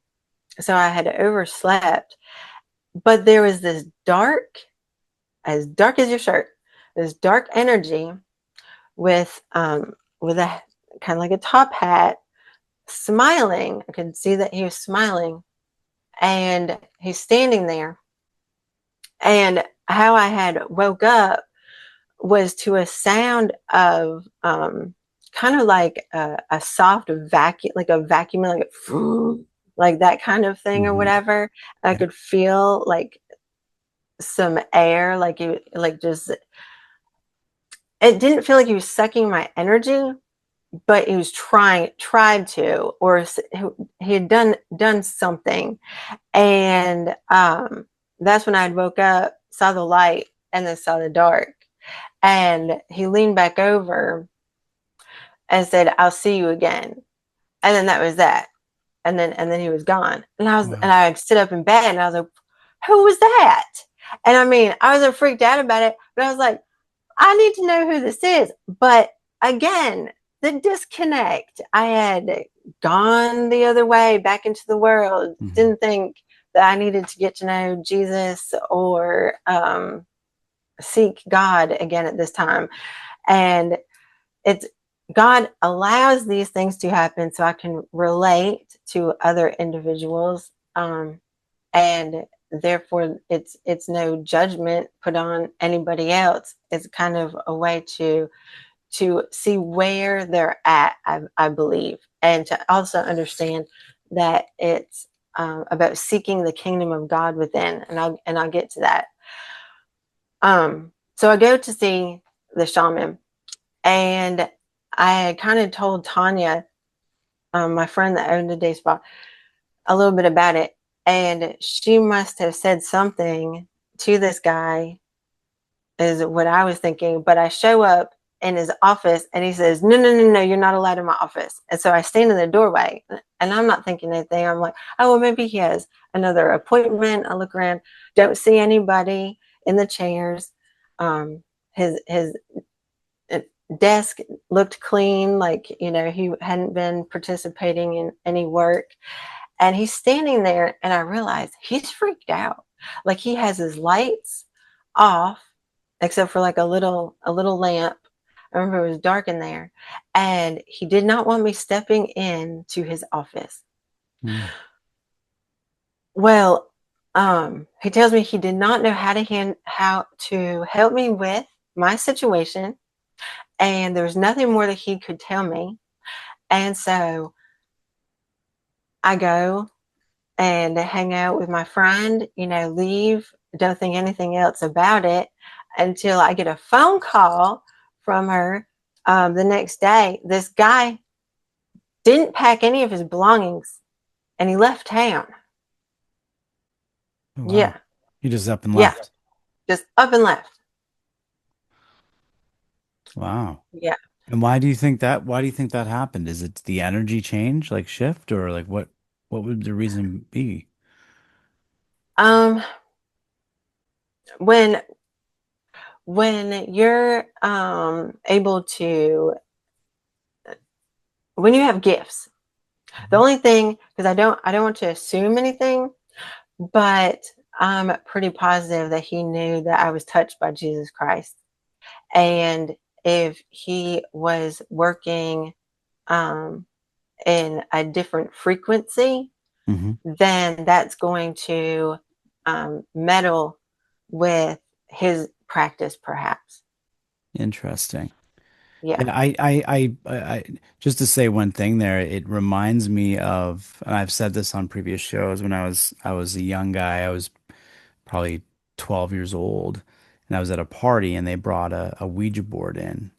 So I had overslept, but there was this dark as your shirt, this dark energy with a kind of like a top hat, smiling. I could see that he was smiling, and he's standing there. And how I had woke up was to a sound of kind of like a soft vacuum, like a vacuum, like that kind of thing or Hmm. whatever. I Yeah. could feel like some air, like it, like just it didn't feel like he was sucking my energy, but he was tried to, or he had done something. And that's when I woke up, saw the light, and then saw the dark. And he leaned back over and said, "I'll see you again." And then that was that. And then he was gone. And Wow. I stood up in bed and I was like, "Who was that?" And I mean, I was freaked out about it, but I was like, I need to know who this is. But again, the disconnect. I had gone the other way back into the world, Hmm. didn't think that I needed to get to know Jesus or seek God again at this time. And it's God allows these things to happen so I can relate to other individuals, and therefore it's no judgment put on anybody else. It's kind of a way to see where they're at, I believe, and to also understand that it's about seeking the kingdom of God within, and I'll get to that. So I go to see the shaman, and I kind of told Tanya, my friend that owned the day spa, a little bit about it, and she must have said something to this guy, is what I was thinking. But I show up in his office and he says, "No, no, no, no, you're not allowed in my office." And so I stand in the doorway and I'm not thinking anything. I'm like, oh, well, maybe he has another appointment. I look around, don't see anybody in the chairs. His desk looked clean, like, he hadn't been participating in any work. And he's standing there, and I realize he's freaked out. Like, he has his lights off, except for like a little lamp. I remember it was dark in there, and he did not want me stepping in to his office. Mm. Well, he tells me he did not know how to help me with my situation, and there was nothing more that he could tell me. And so I go and hang out with my friend, leave, don't think anything else about it until I get a phone call from her the next day. This guy didn't pack any of his belongings and he left town. Oh, wow. Yeah, You just up and yeah, left. just up and left. Wow. Yeah. And why do you think that happened? Is it the energy change, like shift, or like what would the reason be? Um, when you're able to, when you have gifts, the Mhm. only thing, because I don't want to assume anything, but I'm pretty positive that he knew that I was touched by Jesus Christ. And if he was working um, in a different frequency, Mhm. then that's going to meddle with his practice, perhaps. Interesting. Yeah. Yeah, just to say one thing there, it reminds me of, and I've said this on previous shows, when I was a young guy, I was probably 12 years old, and I was at a party and they brought a Ouija board in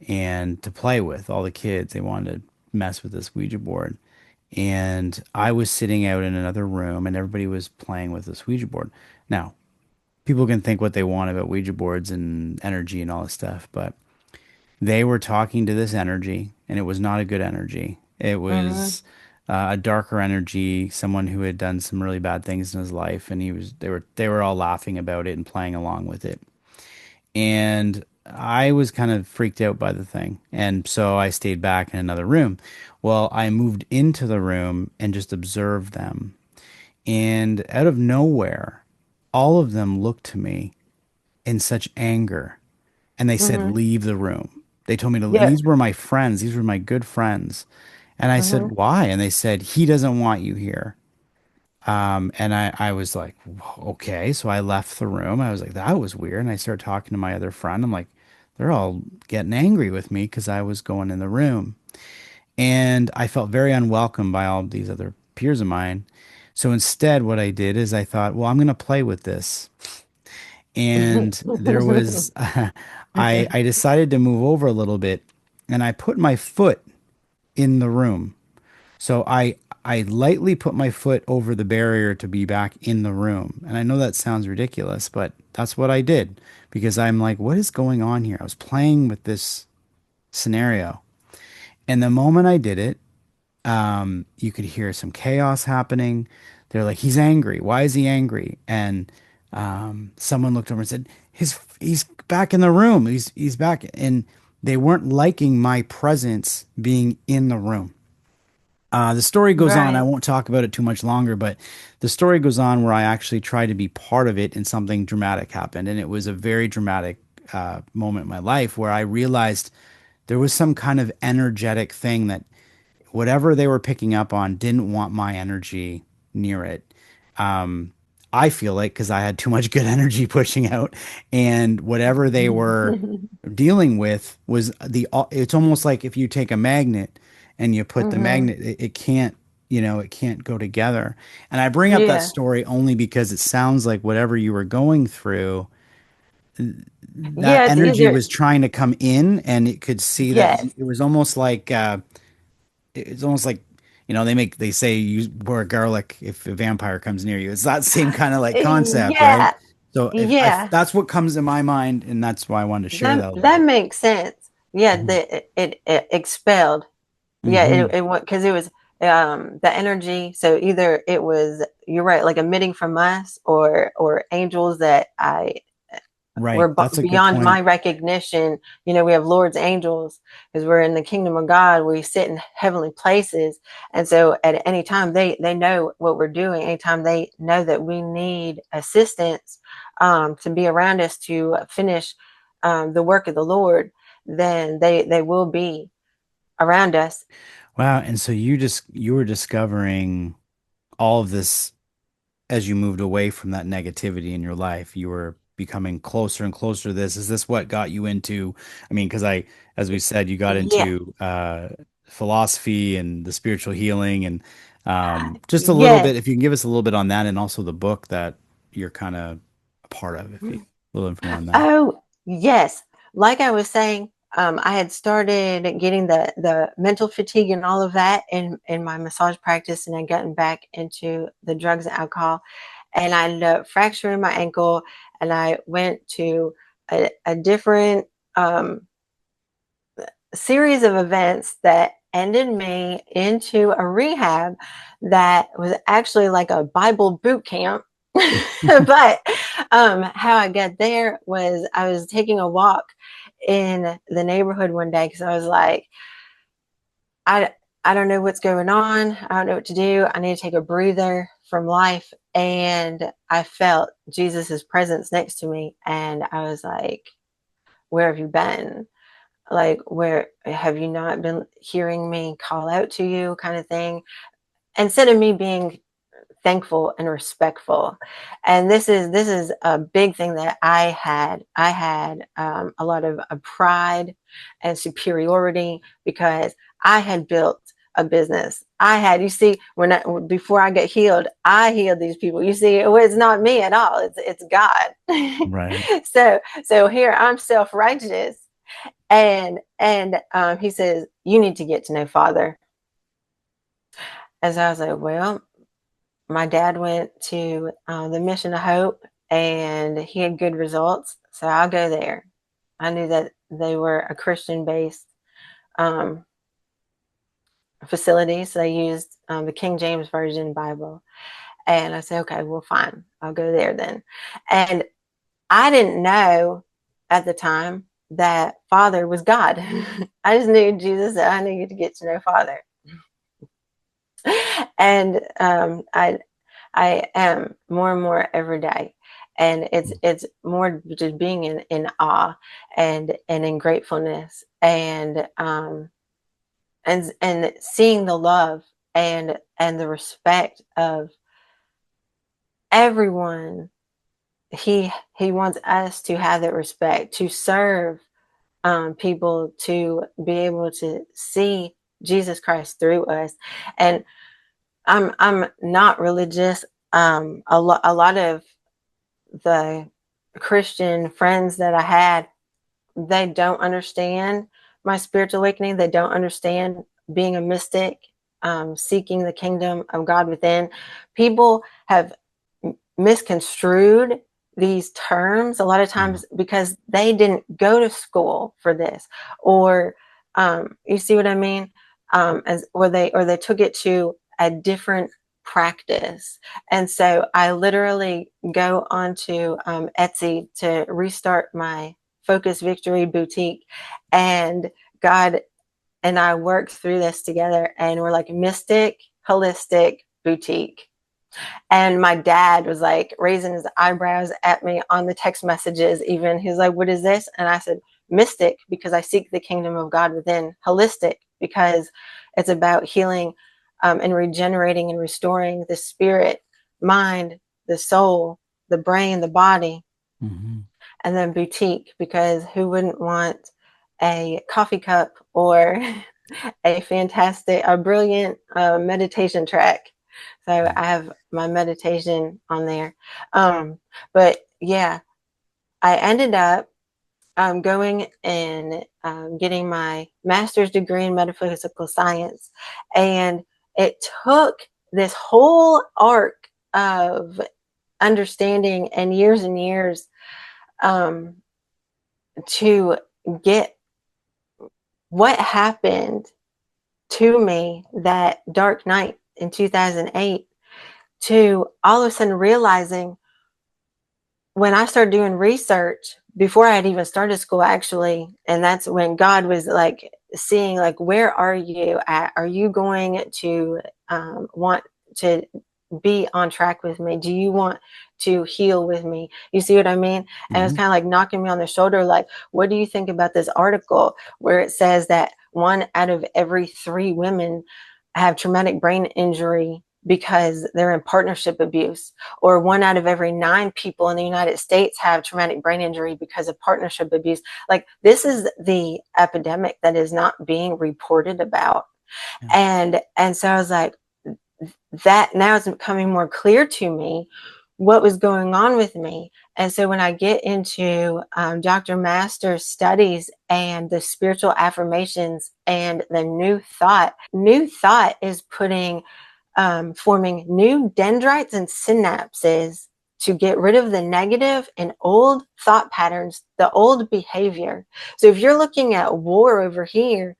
and to play with all the kids. They wanted to mess with this Ouija board. And I was sitting out in another room and everybody was playing with this Ouija board. Now, people can think what they want about Ouija boards and energy and all this stuff, but they were talking to this energy, and it was not a good energy. It Hmm. was a darker energy, someone who had done some really bad things in his life, and they were all laughing about it and playing along with it. And I was kind of freaked out by the thing, and so I stayed back in another room. Well, I moved into the room and just observed them, and out of nowhere, all of them looked to me in such anger and they said, Hmm. leave the room. They told me to, and Yeah. these were my friends. These were my good friends. And I said, Hmm. why? And they said, he doesn't want you here. And I was like, okay. So I left the room. I was like, that was weird. And I started talking to my other friend. I'm like, they're all getting angry with me because I was going in the room. And I felt very unwelcome by all these other peers of mine. So instead, what I did is I thought, well, I'm going to play with this. And there was I decided to move over a little bit and I put my foot in the room. So I lightly put my foot over the barrier to be back in the room. And I know that sounds ridiculous, but that's what I did because I'm like, what is going on here? I was playing with this scenario. And the moment I did it, you could hear some chaos happening. They're like, he's angry. Why is he angry? And someone looked over and said, he's back in the room. He's back. And they weren't liking my presence being in the room. The story goes on. I Right. won't talk about it too much longer, but the story goes on where I actually tried to be part of it and something dramatic happened. And it was a very dramatic moment in my life where I realized there was some kind of energetic thing that whatever they were picking up on didn't want my energy near it. Um, I feel like because I had too much good energy pushing out, and whatever they were dealing with was it's almost like if you take a magnet and you put the Hmm. magnet, it can't, it can't go together. And I bring up that Yeah. story only because it sounds like whatever you were going through, that Yeah, it's energy either was trying to come in, and it could see that yes. it was almost like it's almost like they say you wear garlic if a vampire comes near you. It's that same kind of like concept, right? Yeah. So if Yeah. that's what comes to my mind, and that's why I wanted to share That that a little that bit. makes sense. Yeah, Hmm. it expelled. Yeah, Hmm. it went because it was the energy. So either it was, you're right, like emitting from us, or angels that I Right. were That's a good beyond my point. recognition. We have Lord's angels because we're in the kingdom of God. We sit in heavenly places, and so at any time they know what we're doing. Anytime they know that we need assistance, to be around us to finish the work of the Lord, then they will be around us. Wow. And so you were discovering all of this as you moved away from that negativity in your life. You were becoming closer and closer to this. Is this what got you into? I mean, because as we said, you got Yeah, into philosophy and the spiritual healing, and just a little yes. bit. If you can give us a little bit on that, and also the book that you're kind of a part of, if you a little info on that. Oh, yes. Like I was saying, I had started getting the mental fatigue and all of that in my massage practice, and I'd gotten back into the drugs and alcohol, and I ended up fracturing my ankle, and I went to a different um, series of events that ended me into a rehab that was actually like a Bible boot camp. But how I got there was I was taking a walk in the neighborhood one day because I was like, I I don't know what's going on. I don't know what to do. I need to take a breather from life. And I felt Jesus's presence next to me. And I was like, where have you been? Like, where have you not been hearing me call out to you, kind of thing? Instead of me being thankful and respectful. And this is a big thing that I had a lot of pride and superiority because I had built a business. I had, you see, before I got healed, I healed these people. You see, it was not me at all. It's God. Right. So here I'm self-righteous, and he says, you need to get to know Father. As I was like, well, my dad went to the Mission of Hope, and he had good results, so I'll go there. I knew that they were a Christian based um, facility, so they used the King James Version Bible. And I said, okay, well, fine, I'll go there then. And I didn't know at the time that Father was God. I just knew Jesus said I needed to get to know Father. And I am more and more every day. And it's more just being in awe and in gratefulness, and seeing the love and the respect of everyone. He wants us to have that respect, to serve people, to be able to see Jesus Christ through us. And I'm not religious. A lot of the Christian friends that I had, they don't understand my spiritual awakening. They don't understand being a mystic, seeking the kingdom of God within. People have misconstrued these terms a lot of Yeah. times because they didn't go to school for this, or you see what I mean, or they took it to a different practice. And so I literally go onto Etsy to restart my Focus Victory boutique, and God and I worked through this together, and we're like mystic holistic boutique. And my dad was like raising his eyebrows at me on the text messages, even. He was like, what is this? And I said, mystic because I seek the kingdom of God within, holistic because it's about healing and regenerating and restoring the spirit, mind, the soul, the brain, the body. Hmm. And then boutique because who wouldn't want a coffee cup or a brilliant meditation track. So Yeah. I have my meditation on there. But yeah, I ended up going and getting my master's degree in metaphysical science. And it took this whole arc of understanding and years um, to get what happened to me that dark night in 2008 to all of a sudden realizing when I started doing research before I had even started school, actually, and that's when God was like seeing, like, where are you at? Are you going to want to be on track with me? Do you want to heal with me? You see what I mean? And it was Hmm. kind of like knocking me on the shoulder, like, what do you think about this article where it says that 1 out of every 3 women have traumatic brain injury because they're in partnership abuse, or 1 out of every 9 people in the United States have traumatic brain injury because of partnership abuse. Like, this is the epidemic that is not being reported about. Yeah. And so I was like, that now is becoming more clear to me what was going on with me. And so when I get into Dr. Master's studies and the spiritual affirmations and the new thought is putting forming new dendrites and synapses to get rid of the negative and old thought patterns, the old behavior. So if you're looking at war over here,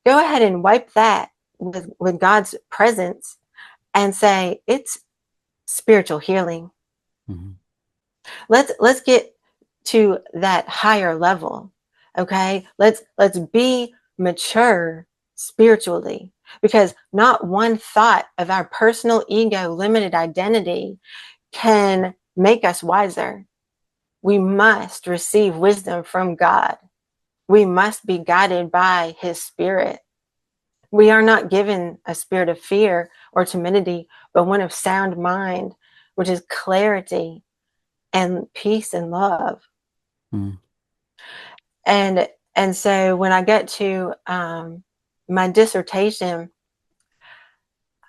go ahead and wipe that with God's presence and say it's spiritual healing. Hmm. Let's get to that higher level. Okay? Let's be mature spiritually, because not one thought of our personal ego limited identity can make us wiser. We must receive wisdom from God. We must be guided by his spirit. We are not given a spirit of fear or timidity, but one of sound mind, which is clarity and peace and love. Hmm. And so when I get to my dissertation,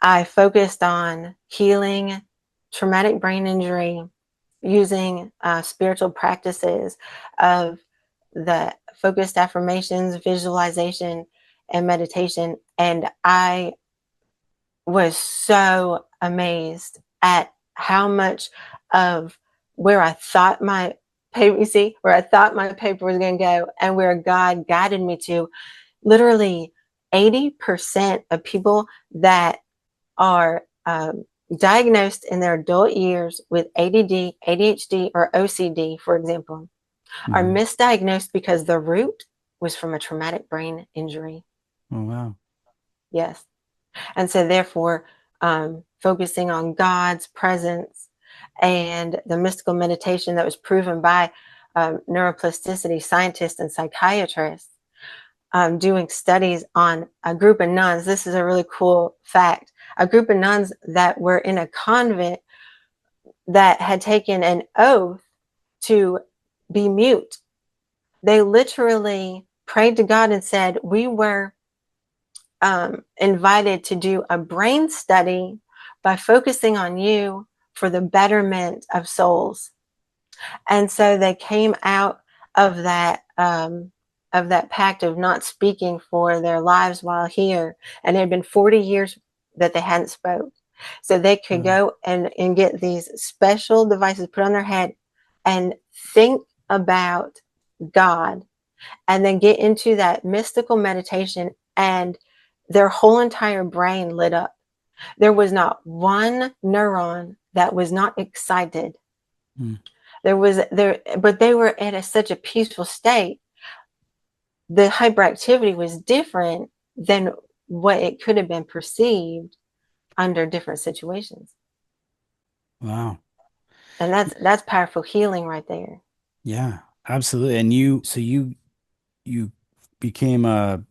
I focused on healing traumatic brain injury using spiritual practices of the focused affirmations, visualization, and meditation. And I was so amazed at how much of where I thought my paper, you see, where I thought my paper was going to go and where God guided me to. Literally 80% of people that are diagnosed in their adult years with ADD, ADHD, or OCD, for example, are Hmm. misdiagnosed because the root was from a traumatic brain injury. Oh, wow. Yes. And so, therefore, focusing on God's presence and the mystical meditation that was proven by neuroplasticity scientists and psychiatrists, doing studies on a group of nuns. This is a really cool fact. A group of nuns that were in a convent that had taken an oath to be mute. They literally prayed to God and said, we were invited to do a brain study by focusing on you for the betterment of souls. And so they came out of that pact of not speaking for their lives while here. And it had been 40 years that they hadn't spoke. So they could Wow. go and get these special devices put on their head and think about God, and then get into that mystical meditation, and their whole entire brain lit up. There was not one neuron that was not excited. Hmm. But they were in such a peaceful state. The hyperactivity was different than what it could have been perceived under different situations. Wow. And that's powerful healing right there. Yeah, absolutely. And you, so you became a,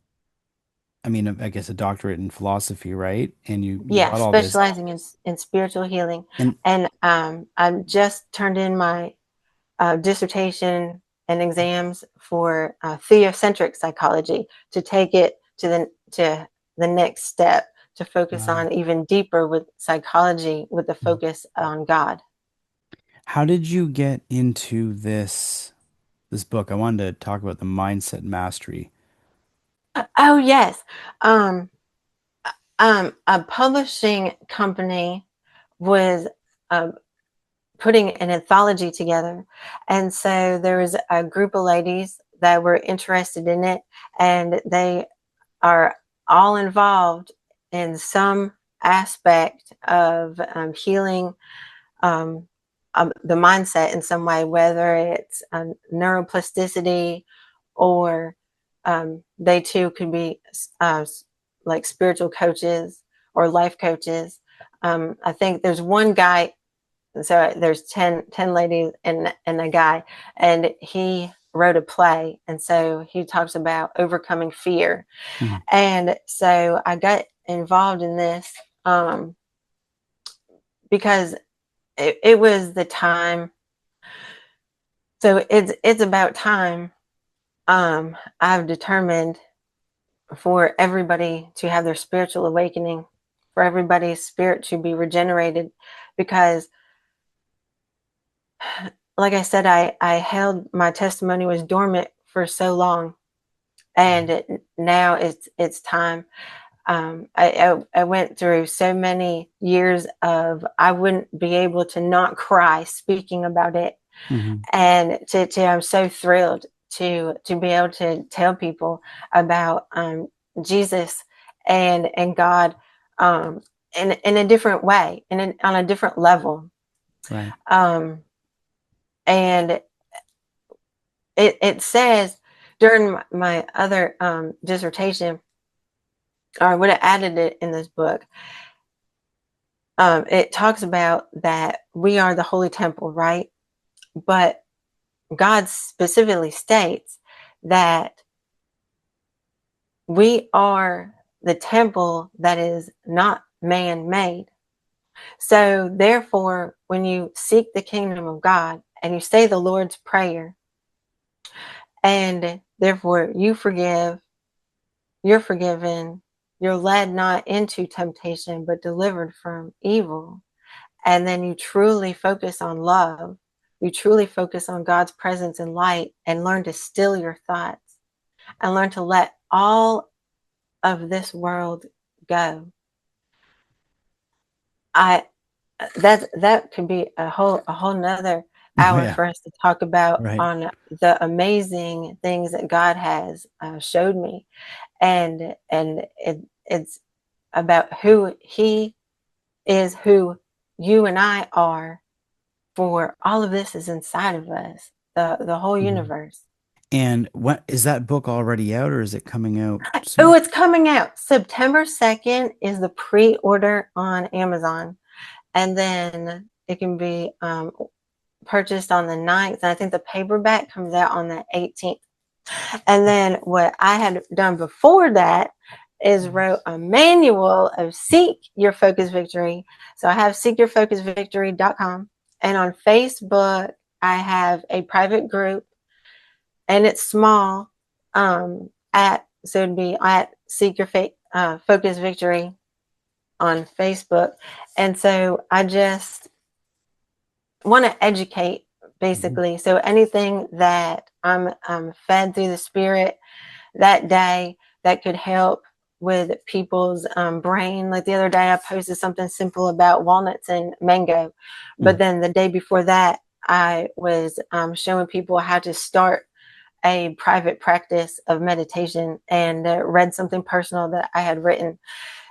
I mean, I guess a doctorate in philosophy, right? And you Yeah, got all this. specializing in spiritual healing. And And I just turned in my dissertation and exams for theocentric psychology to take it to the next step, to focus wow. on even deeper with psychology with the focus on God. How did you get into this book? I wanted to talk about the mindset mastery. Oh yes. Um, a publishing company was uh, putting an anthology together. And so there was a group of ladies that were interested in it, and they are all involved in some aspect of healing um, the mindset in some way, whether it's neuroplasticity or they too could be like spiritual coaches or life coaches. I think there's one guy, so there's 10 ladies and a guy, and he wrote a play, and so he talks about overcoming fear. Mhm. And so I got involved in this because it was the time. So it's about time. I've determined for everybody to have their spiritual awakening, for everybody's spirit to be regenerated, because like I said, I held my testimony was dormant for so long, and now it's time. I went through so many years of I wouldn't be able to not cry speaking about it, Mhm. and to I'm so thrilled to be able to tell people about Jesus and God in a different way, on a different level. Right. Um, and it says during my other dissertation, or I would have added it in this book. It talks about that we are the holy temple, right? But God specifically states that we are the temple that is not man made. So, therefore, when you seek the kingdom of God and you say the Lord's Prayer, and therefore you forgive, you're forgiven, you're led not into temptation, but delivered from evil. And then you truly focus on love. You truly focus on God's presence and light, and learn to still your thoughts and learn to let all of this world go. I that could be a whole nother Oh hour yeah. for us to talk about Right. on the amazing things that God has showed me, and it's about who He is, who you and I are. For all of this is inside of us, the whole Mhm. universe. And what is that book already out or is it coming out Oh, soon? it's coming out September 2nd is the pre-order on Amazon, and then it can be purchased on the 9th. And I think the paperback comes out on the 18th. And then what I had done before that is wrote a manual of Seek Your Focus Victory. So I have seekyourfocusvictory.com. And on Facebook, I have a private group, and it's small. So it'd be at Seek Your Focus Victory on Facebook. And so I just want to educate, Mhm. basically. So anything that I'm fed through the Spirit that day that could help with people's brain. Like the other day, I posted something simple about walnuts and mango, but Mm. then the day before that, I was showing people how to start a private practice of meditation, and read something personal that I had written.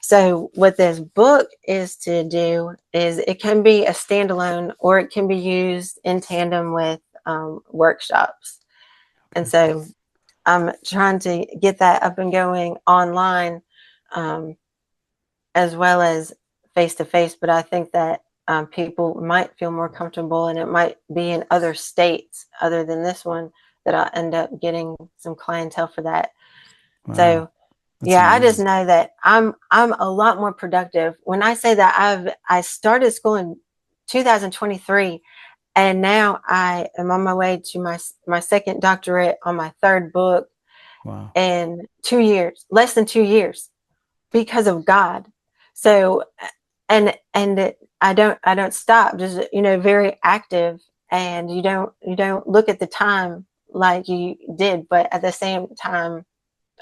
So what this book is to do is it can be a standalone, or it can be used in tandem with workshops. And Okay. so I'm trying to get that up and going online, um, as well as face to face. But I think that people might feel more comfortable, and it might be in other states other than this one that I'll end up getting some clientele for that. Wow. So That's yeah, I just amazing. know that I'm a lot more productive. When I say that I started school in 2023, and now I am on my way to my second doctorate on my third book Wow. in 2 years, less than 2 years, because of God. So I don't stop, just very active, and you don't look at the time like you did, but at the same time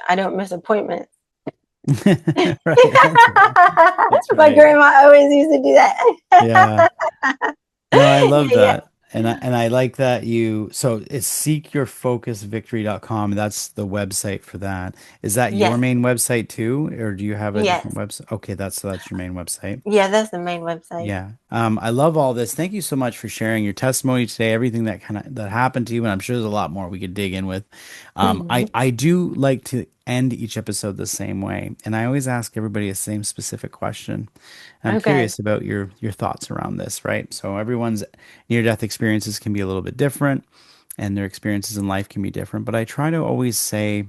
I don't miss appointments. Right. That's right. That's My right. grandma always used to do Yeah. that. No, I love Yeah. that. And I like that you so it's seekyourfocusvictory.com. That's the website for that. Is that your Yes. main website too, or do you have a different Yes. website? Okay, that's your main website. Yeah, that's the main website. Yeah. I love all this. Thank you so much for sharing your testimony today, everything that kind of that happened to you, and I'm sure there's a lot more we could dig in with. I do like to end each episode the same way, and I always ask everybody the same specific question. And I'm Okay. curious about your thoughts around this, right? So everyone's near-death experiences can be a little bit different, and their experiences in life can be different, but I try to always say,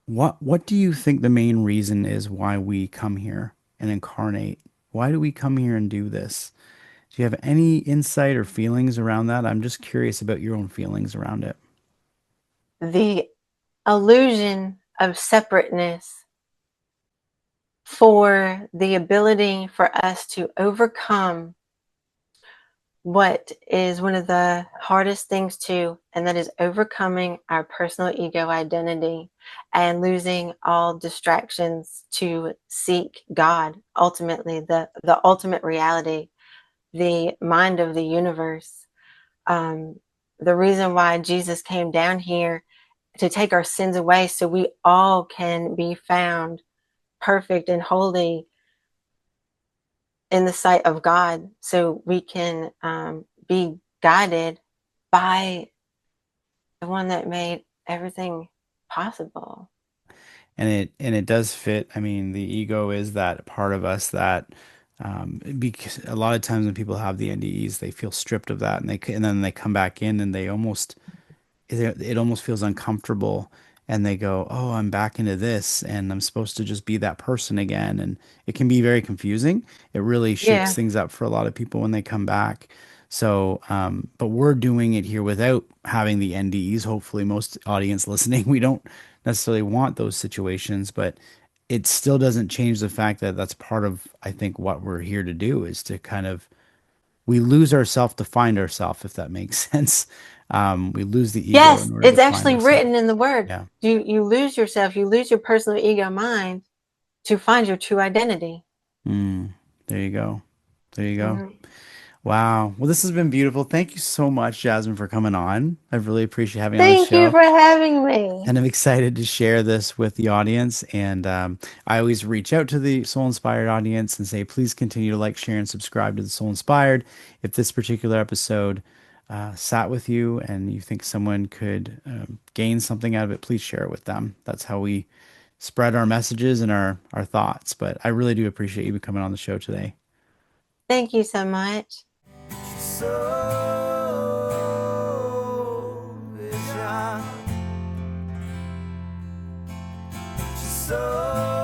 what do you think the main reason is why we come here and incarnate? Why do we come here and do this? Do you have any insight or feelings around that? I'm just curious about your own feelings around it. The illusion of separateness for the ability for us to overcome what is one of the hardest things to, and that is overcoming our personal ego identity and losing all distractions to seek God, ultimately, the ultimate reality, the mind of the universe. Um, the reason why Jesus came down here to take our sins away so we all can be found perfect and holy in the sight of God, so we can be guided by the one that made everything possible. And it does fit. I mean, the ego is that part of us that because a lot of times when people have the NDEs, they feel stripped of that, and then they come back in and they almost it almost feels uncomfortable, and they go, "Oh, I'm back into this and I'm supposed to just be that person again." And it can be very confusing. It really shakes Yeah. things up for a lot of people when they come back. So, but we're doing it here without having the NDEs. Hopefully, most audience listening, we don't necessarily want those situations, but it still doesn't change the fact that that's part of, I think, what we're here to do is to kind of we lose ourselves to find ourselves, if that makes sense. We lose the ego Yes, in order to it's find actually ourselves. written in the word. Yeah. You lose yourself, you lose your personal ego mind to find your true identity. Mm, there you go. There you go. Mhm. Wow. Well, this has been beautiful. Thank you so much, Jasmine, for coming on. I really appreciate having you on the Thank you show. for having me. And I'm excited to share this with the audience. And I always reach out to the Soul Inspired audience and say, please continue to like, share, and subscribe to the Soul Inspired. If this particular episode sat with you and you think someone could gain something out of it, please share it with them. That's how we spread our messages and our thoughts. But I really do appreciate you coming on the show today. Thank you so much. So vision. So